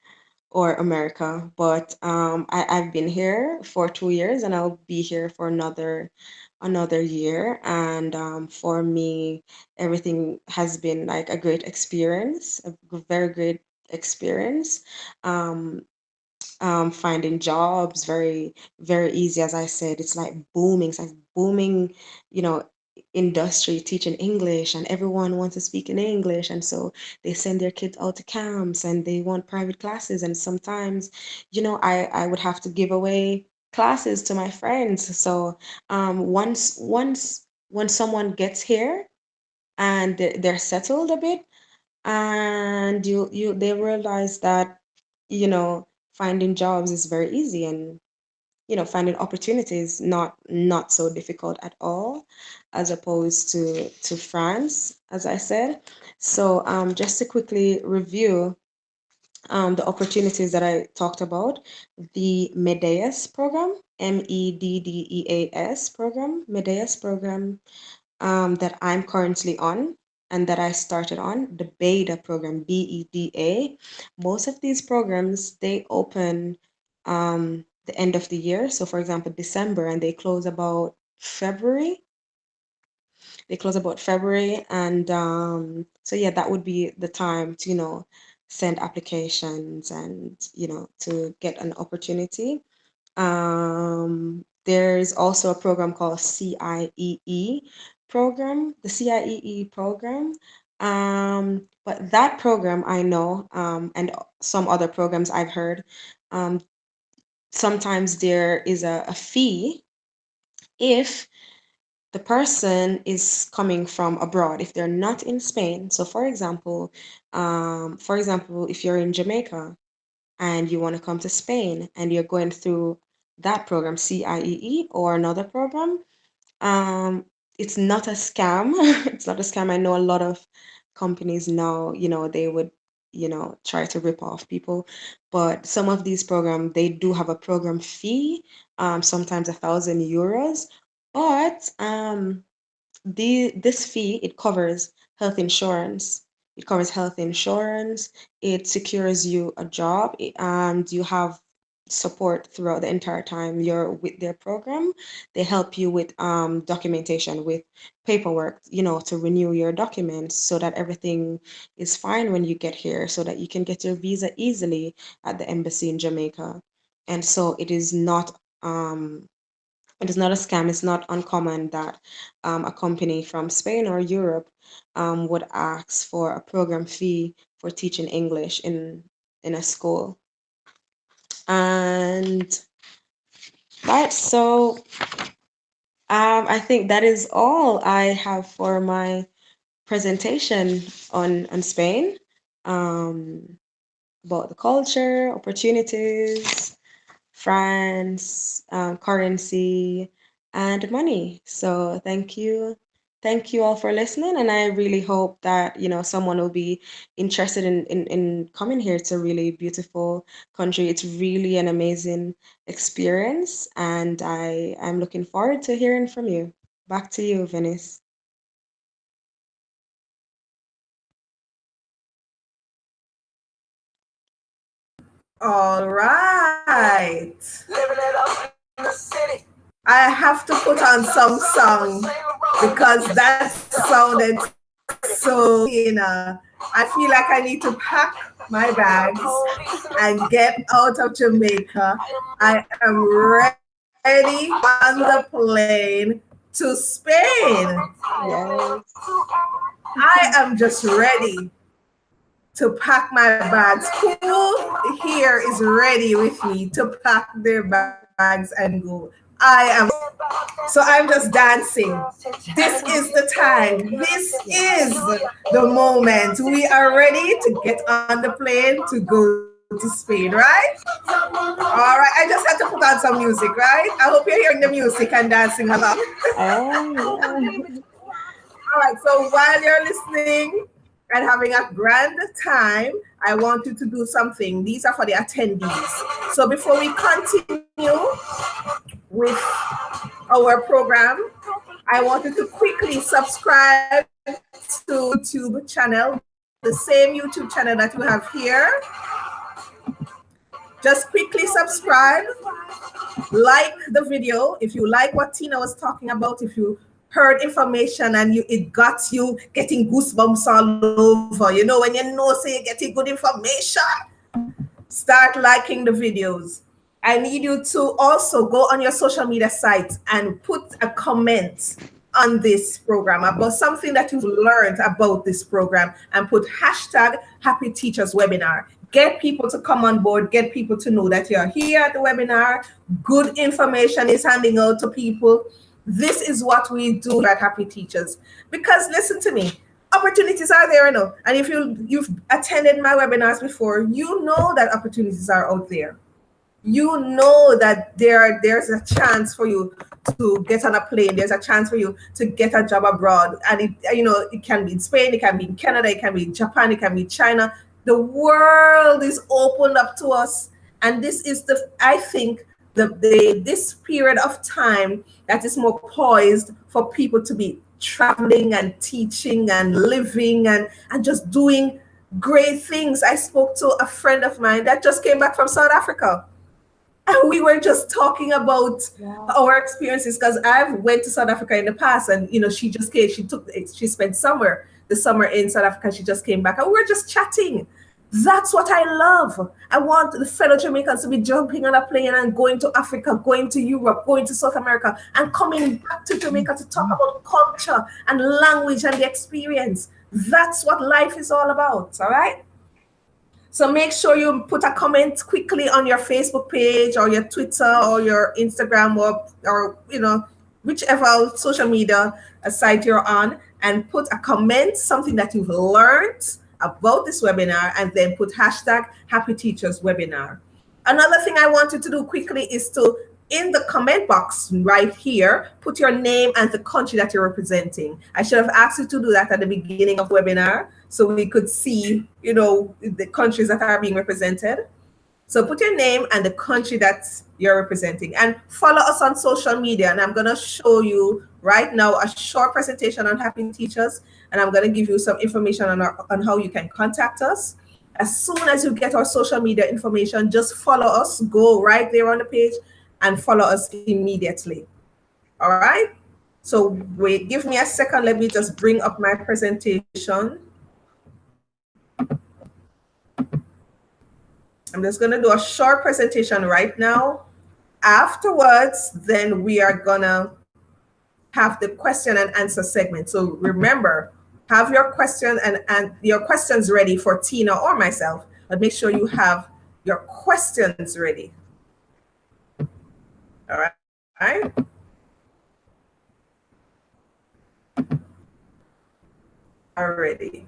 America. But I've been here for 2 years, and I'll be here for another another year. And for me, everything has been like a great experience, a very great experience. Um, finding jobs very easy. As I said, it's like booming. It's like booming, you know, industry teaching English, and everyone wants to speak in English, and so they send their kids out to camps and they want private classes. And sometimes, I would have to give away classes to my friends. So once when someone gets here and they're settled a bit, and they realize that, finding jobs is very easy, and finding opportunities not so difficult at all, as opposed to France, as I said. So just to quickly review the opportunities that I talked about: the MEDEAS program, MEDDEAS program, MEDEAS program, that I'm currently on and that I started on, the BEDA program, BEDA. Most of these programs, they open the end of the year. So for example, December, and they close about February. They close about February. And so yeah, that would be the time to, send applications and, to get an opportunity. There's also a program called CIEE program, the CIEE program. But that program I know, and some other programs I've heard, um, sometimes there is a fee if the person is coming from abroad, if they're not in Spain. So for example, if you're in Jamaica and you want to come to Spain and you're going through that program, CIEE, or another program, um, it's not a scam. It's not a scam. I know a lot of companies now, they would, try to rip off people. But some of these programs, they do have a program fee, sometimes €1,000. But this fee, it covers health insurance. It covers health insurance. It secures you a job, and you have support throughout the entire time you're with their program. They help you with documentation, with paperwork, to renew your documents so that everything is fine when you get here, so that you can get your visa easily at the embassy in Jamaica. And so it is not a scam. It's not uncommon that a company from Spain or Europe would ask for a program fee for teaching English in a school. And right, so I think that is all I have for my presentation on Spain, um, about the culture, opportunities, France, currency, and money. So thank you all for listening, and I really hope that someone will be interested in coming here. It's a really beautiful country. It's really an amazing experience, and I'm looking forward to hearing from you. Back to you, Venice. All right. I have to put on some song because that sounded so, I feel like I need to pack my bags and get out of Jamaica. I am ready on the plane to Spain. Yes. I am just ready to pack my bags. Who here is ready with me to pack their bags and go? I am. So I'm just dancing. This is the time. This is the moment. We are ready to get on the plane to go to Spain, right? All right. I just had to put on some music, right? I hope you're hearing the music and dancing along. Yeah. All right, so while you're listening and having a grand time, I want you to do something. These are for the attendees. So before we continue with our program, I want you to quickly subscribe to YouTube channel, the same YouTube channel that you have here. Just quickly subscribe, like the video. If you like what Tina was talking about, if you heard information and it got you getting goosebumps all over, when you know say you're getting good information, start liking the videos. I need you to also go on your social media sites and put a comment on this program about something that you've learned about this program, and put hashtag Happy Teachers Webinar. Get people to come on board, get people to know that you're here at the webinar. Good information is handing out to people. This is what we do at Happy Teachers. Because listen to me, opportunities are there, and if you've attended my webinars before, you know that opportunities are out there. You know that there's a chance for you to get on a plane. There's a chance for you to get a job abroad, and it can be in Spain, it can be in Canada, it can be in Japan, it can be China. The world is opened up to us, and this is I think this period of time that is more poised for people to be traveling and teaching and living and just doing great things. I spoke to a friend of mine that just came back from South Africa, and we were just talking about our experiences, because I've went to South Africa in the past, and she just came, she spent the summer in South Africa. She just came back and we were just chatting. That's what I love. I want the fellow Jamaicans to be jumping on a plane and going to Africa, going to Europe, going to South America, and coming back to Jamaica to talk about culture and language and the experience. That's what life is all about, all right? So make sure you put a comment quickly on your Facebook page or your Twitter or your Instagram or whichever social media site you're on, and put a comment, something that you've learned about this webinar, and then put hashtag Happy Teachers Webinar. Another thing I want you to do quickly is to, in the comment box right here, put your name and the country that you're representing. I should have asked you to do that at the beginning of the webinar so we could see, the countries that are being represented. So put your name and the country that you're representing, and follow us on social media. And I'm going to show you right now a short presentation on Happy Teachers, and I'm going to give you some information on how you can contact us. As soon as you get our social media information, just follow us, go right there on the page and follow us immediately. All right? So wait, give me a second. Let me just bring up my presentation. I'm just going to do a short presentation right now. Afterwards, then we are going to have the question and answer segment. So remember, have your question and your questions ready for Tina or myself, but make sure you have your questions ready. All right. All right. Already.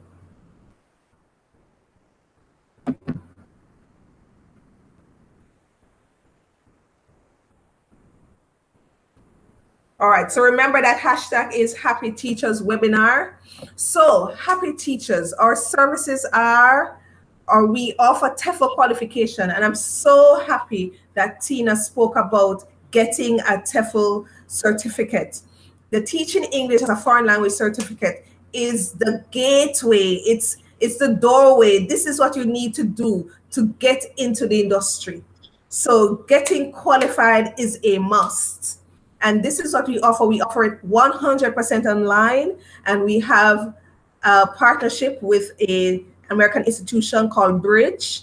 All right, so remember that hashtag is Happy Teachers Webinar. So Happy Teachers, our services are, or we offer TEFL qualification, and I'm so happy that Tina spoke about getting a TEFL certificate. The Teaching English as a Foreign Language certificate is the gateway. It's the doorway. This is what you need to do to get into the industry. So getting qualified is a must. And this is what we offer. We offer it 100% online, and we have a partnership with an American institution called Bridge,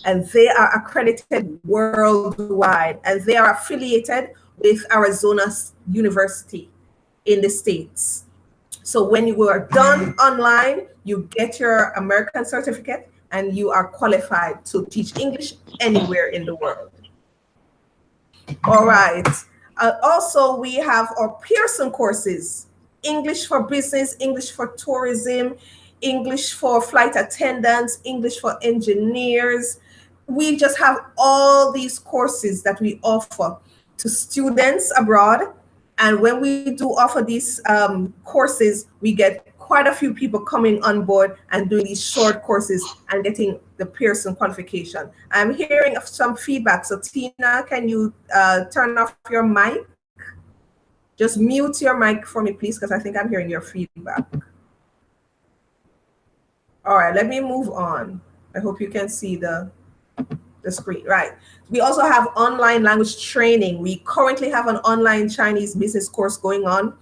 and they are accredited worldwide, and they are affiliated with Arizona University in the States. So when you are done online, you get your American certificate, and you are qualified to teach English anywhere in the world. All right. Also, we have our Pearson courses: English for business, English for tourism, English for flight attendants, English for engineers. We just have all these courses that we offer to students abroad. And when we do offer these courses, we get quite a few people coming on board and doing these short courses and getting the Pearson qualification. I'm hearing some feedback. So Tina, can you turn off your mic? Just mute your mic for me, please, because I think I'm hearing your feedback. All right, let me move on. I hope you can see the the screen, right? We also have online language training. We currently have an online Chinese business course going on.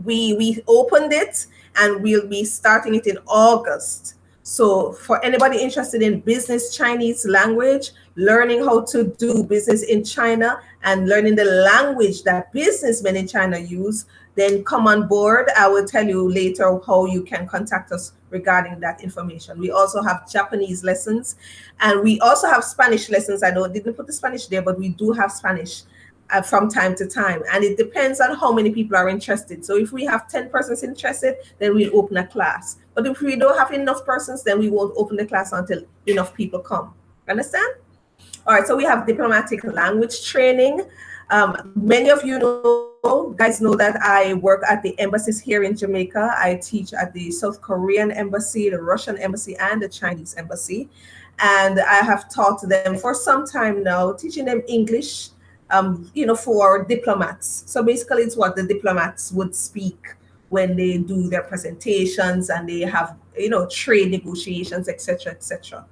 We opened it and we'll be starting it in August. So for anybody interested in business Chinese language, learning how to do business in China and learning the language that businessmen in China use, then come on board. I will tell you later how you can contact us regarding that information. We also have Japanese lessons and we also have Spanish lessons. I didn't put the Spanish there, but we do have Spanish from time to time, and it depends on how many people are interested. So if we have 10 persons interested, then we'll open a class. But if we don't have enough persons, then we won't open the class until enough people come. Understand? All right, so we have diplomatic language training. Many of you guys know that I work at the embassies here in Jamaica. I teach at the South Korean embassy, the Russian embassy, and the Chinese embassy. And I have taught them for some time now, teaching them English, for diplomats. So basically it's what the diplomats would speak when they do their presentations and they have, trade negotiations, etc., etc.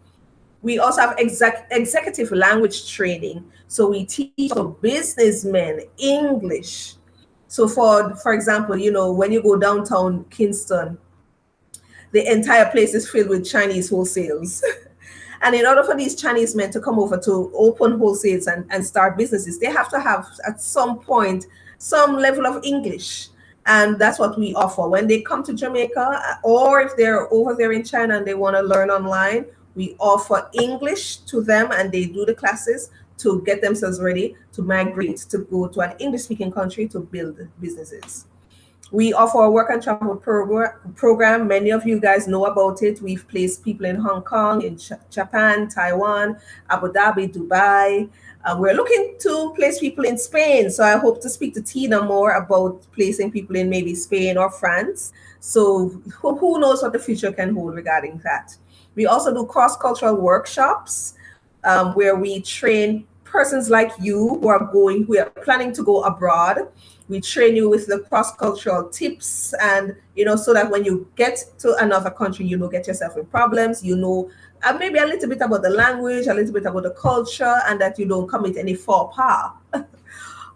We also have executive language training. So we teach businessmen English. So for example, when you go downtown Kingston, the entire place is filled with Chinese wholesales. And in order for these Chinese men to come over to open wholesales and start businesses, they have to have at some point some level of English. And that's what we offer. When they come to Jamaica, or if they're over there in China and they want to learn online, we offer English to them and they do the classes to get themselves ready to migrate, to go to an English-speaking country to build businesses. We offer a work and travel program. Many of you guys know about it. We've placed people in Hong Kong, in Japan, Taiwan, Abu Dhabi, Dubai. We're looking to place people in Spain. So I hope to speak to Tina more about placing people in maybe Spain or France. So who knows what the future can hold regarding that. We also do cross-cultural workshops where we train persons like you who are planning to go abroad. We train you with the cross-cultural tips and, so that when you get to another country, you don't get yourself in problems, maybe a little bit about the language, a little bit about the culture, and that you don't commit any faux pas.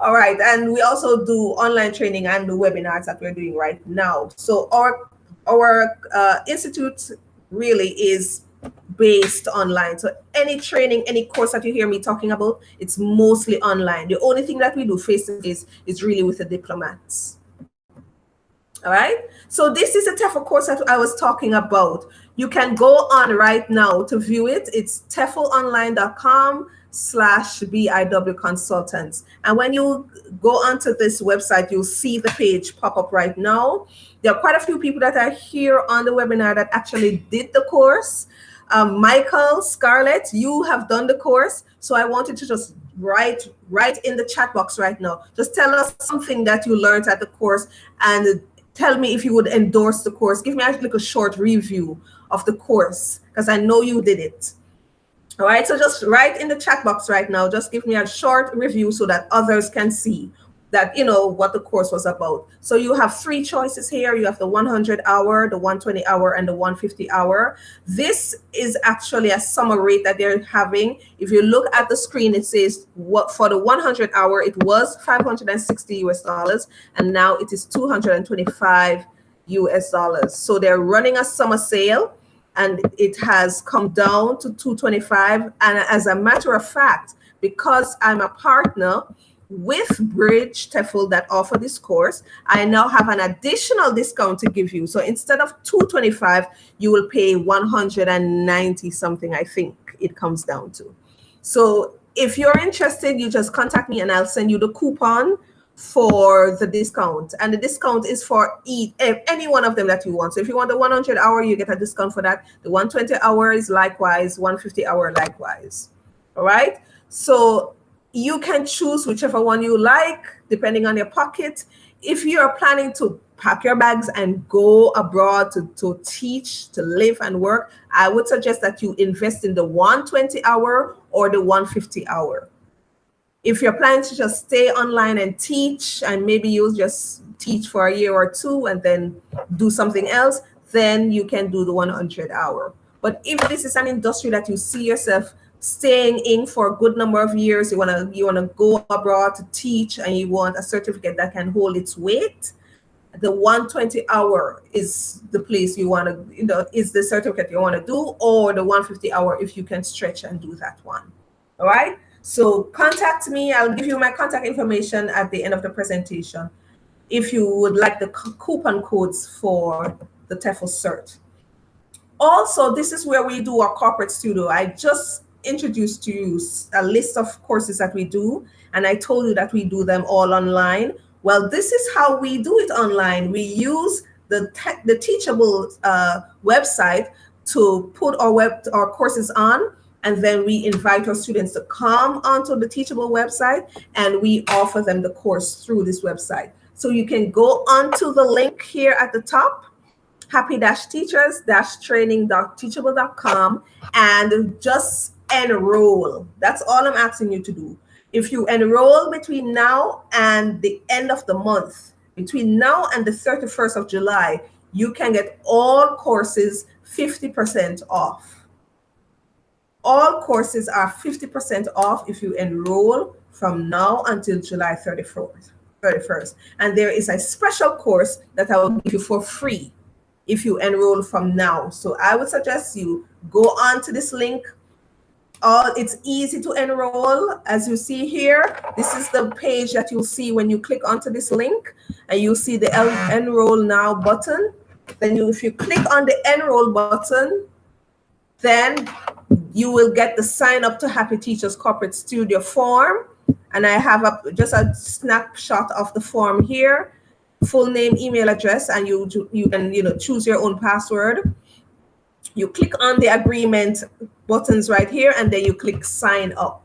All right. And we also do online training and the webinars that we're doing right now. So our institute really is based online. So any training, any course that you hear me talking about, it's mostly online. The only thing that we do face-to-face is really with the diplomats. All right. So this is a TEFL course that I was talking about. You can go on right now to view it. It's teflonline.com/BIW consultants. And when you go onto this website, you'll see the page pop up right now. There are quite a few people that are here on the webinar that actually did the course. Michael, Scarlett, you have done the course. So I want you to just write in the chat box right now. Just tell us something that you learned at the course and tell me if you would endorse the course. Give me a little short review of the course because I know you did it. All right, so just write in the chat box right now. Just give me a short review so that others can see that, what the course was about. So you have 3 choices here. You have the 100-hour, the 120-hour, and the 150-hour. This is actually a summer rate that they're having. If you look at the screen, it says what for the 100-hour, it was $560 US, and now it is $225 US. So they're running a summer sale, and it has come down to $225. And as a matter of fact, because I'm a partner with BridgeTEFL that offer this course, I now have an additional discount to give you. So instead of $225, you will pay $190 something, I think it comes down to. So if you're interested, you just contact me and I'll send you the coupon for the discount. And the discount is for any one of them that you want. So if you want the 100-hour, you get a discount for that. The 120-hour is likewise, 150-hour likewise. All right. So you can choose whichever one you like, depending on your pocket. If you're planning to pack your bags and go abroad to teach, to live and work, I would suggest that you invest in the 120-hour or the 150-hour. If you're planning to just stay online and teach, and maybe you'll just teach for a year or 2 and then do something else, then you can do the 100-hour. But if this is an industry that you see yourself staying in for a good number of years, you wanna go abroad to teach, and you want a certificate that can hold its weight, the 120-hour is the place you want to, is the certificate you want to do, or the 150-hour if you can stretch and do that one. All right. So contact me. I'll give you my contact information at the end of the presentation if you would like the coupon codes for the TEFL cert. Also, this is where we do our corporate studio. I just introduced to you a list of courses that we do, and I told you that we do them all online. Well, this is how we do it online. We use the Teachable website to put our courses on, and then we invite our students to come onto the Teachable website, and we offer them the course through this website. So you can go onto the link here at the top, happy-teachers-training.teachable.com, and just enroll. That's all I'm asking you to do. If you enroll between now and the end of the month, between now and the 31st of July, you can get all courses 50% off. All courses are 50% off if you enroll from now until July 31st. And there is a special course that I will give you for free if you enroll from now. So I would suggest you go on to this link. It's easy to enroll. As you see here, this is the page that you'll see when you click onto this link, and you'll see the enroll now button. Then if you click on the enroll button, then you will get the sign up to Happy Teachers Corporate Studio form. And I have just a snapshot of the form here, full name, email address, and you can choose your own password. You click on the agreement buttons right here, and then you click sign up.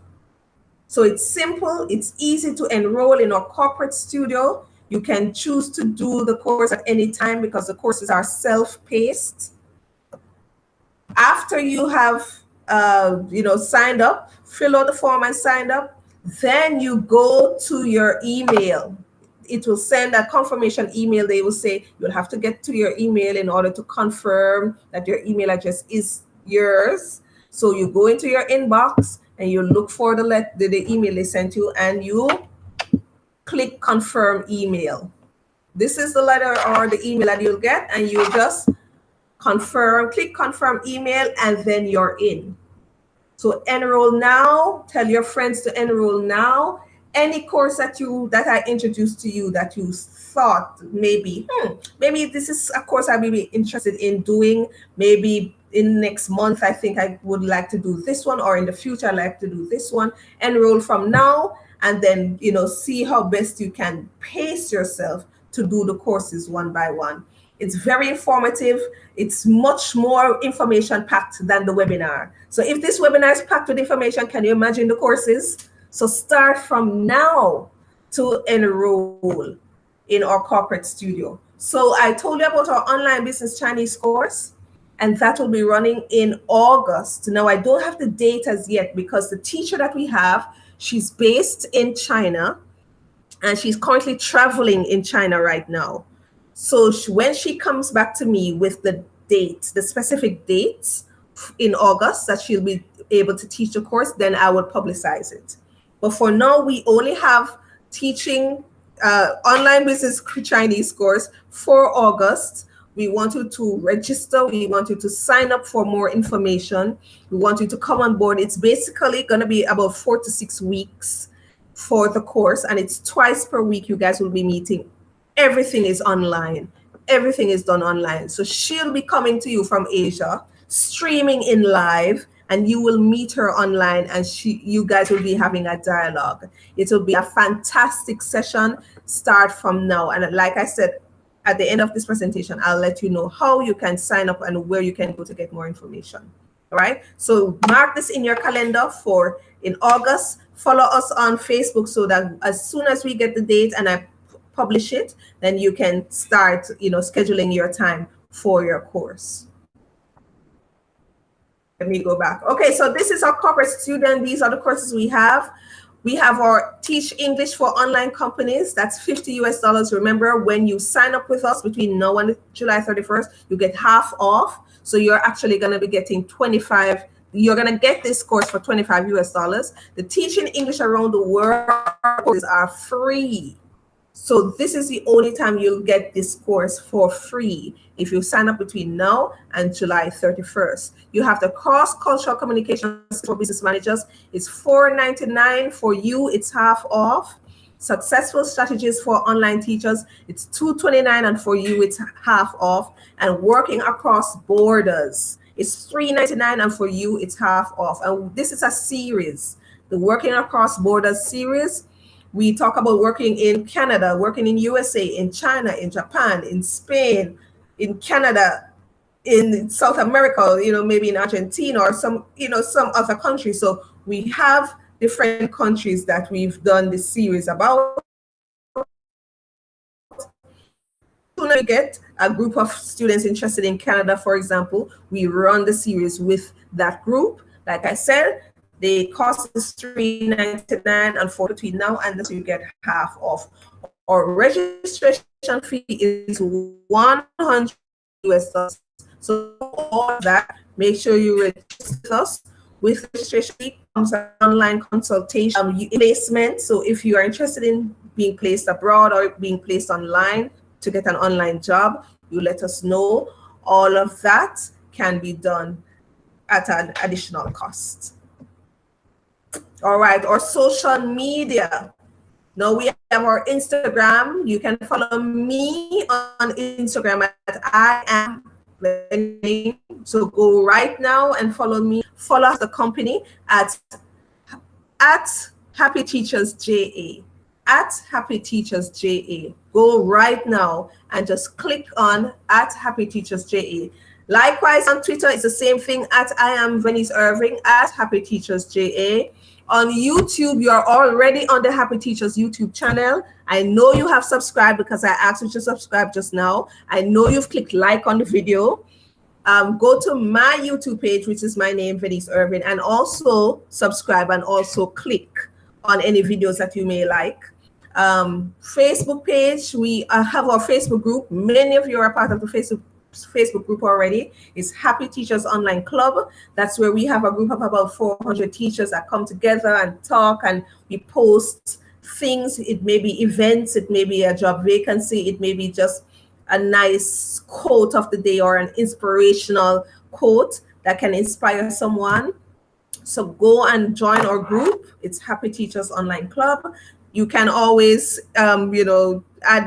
So it's simple, it's easy to enroll in our corporate studio. You can choose to do the course at any time because the courses are self-paced. After you have signed up, fill out the form and signed up, then you go to your email. It will send a confirmation email. They will say you'll have to get to your email in order to confirm that your email address is yours. So you go into your inbox and you look for the email they sent you, and you click confirm email. This is the letter or the email that you'll get, and you just click confirm email, and then you're in. So enroll now, tell your friends to enroll now. Any course that I introduced to you that you thought maybe this is a course I may be interested in doing, maybe in next month I think I would like to do this one, or in the future I'd like to do this one. Enroll from now, and then see how best you can pace yourself to do the courses one by one. It's very informative. It's much more information packed than the webinar. So if this webinar is packed with information, can you imagine the courses? So start from now to enroll in our corporate studio. So I told you about our online business Chinese course, and that will be running in August. Now I don't have the date as yet because the teacher that we have, she's based in China, and she's currently traveling in China right now. So when she comes back to me with the dates, the specific dates in August that she'll be able to teach the course, then I will publicize it. But for now, we only have teaching online business Chinese course for August. We want you to register. We want you to sign up for more information. We want you to come on board. It's basically going to be about 4 to 6 weeks for the course, and it's twice per week you guys will be meeting. Everything is online. Everything is done online. So she'll be coming to you from Asia, streaming in live, and you will meet her online, and you guys will be having a dialogue. It will be a fantastic session. Start from now. And like I said, at the end of this presentation, I'll let you know how you can sign up and where you can go to get more information. All right. So mark this in your calendar for in August. Follow us on Facebook so that as soon as we get the date and I publish it, then you can start, scheduling your time for your course. Let me go back. Okay, so this is our corporate student. These are the courses we have. We have our Teach English for Online Companies. That's $50 US. Remember, when you sign up with us between now and July 31st, you get half off. So you're actually going to be getting 25 you're going to get this course for $25 US. The Teaching English Around the World courses are free. So this is the only time you'll get this course for free if you sign up between now and July 31st. You have the cross-cultural communication for business managers. It's $4.99 for you. It's half off. Successful strategies for online teachers. It's $2.29, and for you, it's half off. And working across borders. It's $3.99, and for you, it's half off. And this is a series, the Working Across Borders series. We talk about working in Canada, working in USA, in China, in Japan, in Spain, in Canada, in South America, maybe in Argentina or some other countries. So we have different countries that we've done this series about. Soon we get a group of students interested in Canada, for example, we run the series with that group. Like I said, the cost is $3.99, and for between now and this, you get half off. Our registration fee is $100 US. So all that, make sure you register with us. With registration fee comes an online consultation, placement. So if you are interested in being placed abroad or being placed online to get an online job, you let us know. All of that can be done at an additional cost. All right, our social media. Now we have our Instagram. You can follow me on Instagram at I am. So go right now and follow me. Follow the company at Happy Teachers JA. At Happy Teachers JA. Go right now and just click on at Happy Teachers JA. Likewise on Twitter, it's the same thing at I am Venice Irving at Happy Teachers JA. On YouTube, you are already on the Happy Teachers YouTube channel. I know you have subscribed because I asked you to subscribe just now. I know you've clicked like on the video. Go to my YouTube page, which is my name, Venice Irving, and also subscribe and also click on any videos that you may like. Facebook page, we have our Facebook group. Many of you are part of the Facebook group already. It's Happy Teachers Online Club. That's where we have a group of about 400 teachers that come together and talk, and we post things. It may be events, it may be a job vacancy, it may be just a nice quote of the day or an inspirational quote that can inspire someone. So go and join our group. It's Happy Teachers Online Club. You can always add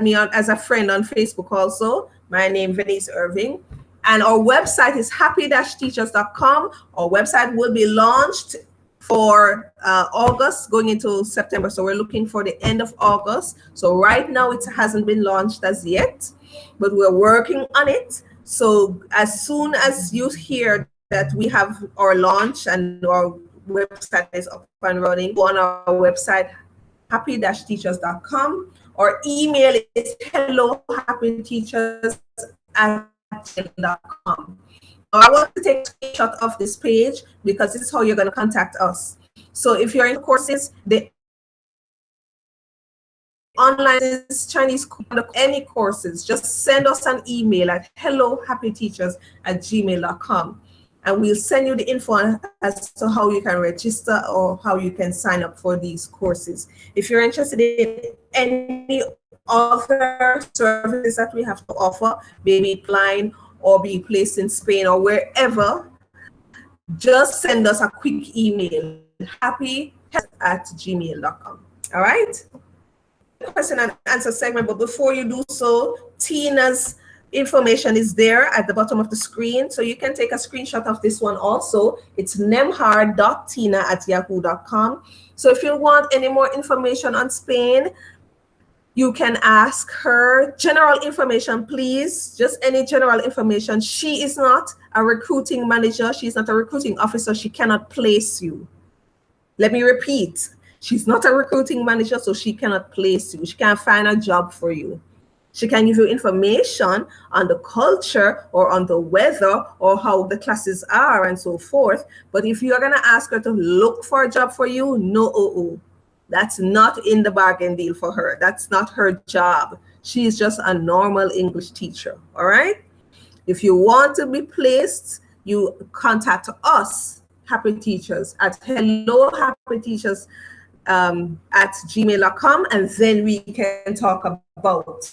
me on as a friend on Facebook also. My name, Venice Irving. And our website is happy-teachers.com. Our website will be launched for August going into September. So we're looking for the end of August. So right now it hasn't been launched as yet, but we're working on it. So as soon as you hear that we have our launch and our website is up and running, go on our website, happy-teachers.com. Our email is hello-happy-teachers@gmail.com. I want to take a screenshot of this page because this is how you're going to contact us. So if you're in courses, the online Chinese, any courses, just send us an email at hello-happy-teachers@gmail.com. And we'll send you the info as to how you can register or how you can sign up for these courses. If you're interested in any other services that we have to offer, maybe applying or being placed in Spain or wherever, just send us a quick email, happy@gmail.com. All right? Question and answer segment, but before you do so, Tina's information is there at the bottom of the screen, so you can take a screenshot of this one also. It's nemhard.tina@yahoo.com. So if you want any more information on Spain, you can ask her. General information, please, just any general information. She is not a recruiting manager. She's not a recruiting officer. She cannot place you. Let me repeat. She's not a recruiting manager, so she cannot place you. She can't find a job for you. She can give you information on the culture or on the weather or how the classes are and so forth. But if you're going to ask her to look for a job for you, no, that's not in the bargain deal for her. That's not her job. She's just a normal English teacher, all right? If you want to be placed, you contact us, Happy Teachers at hellohappyteachers at gmail.com, and then we can talk about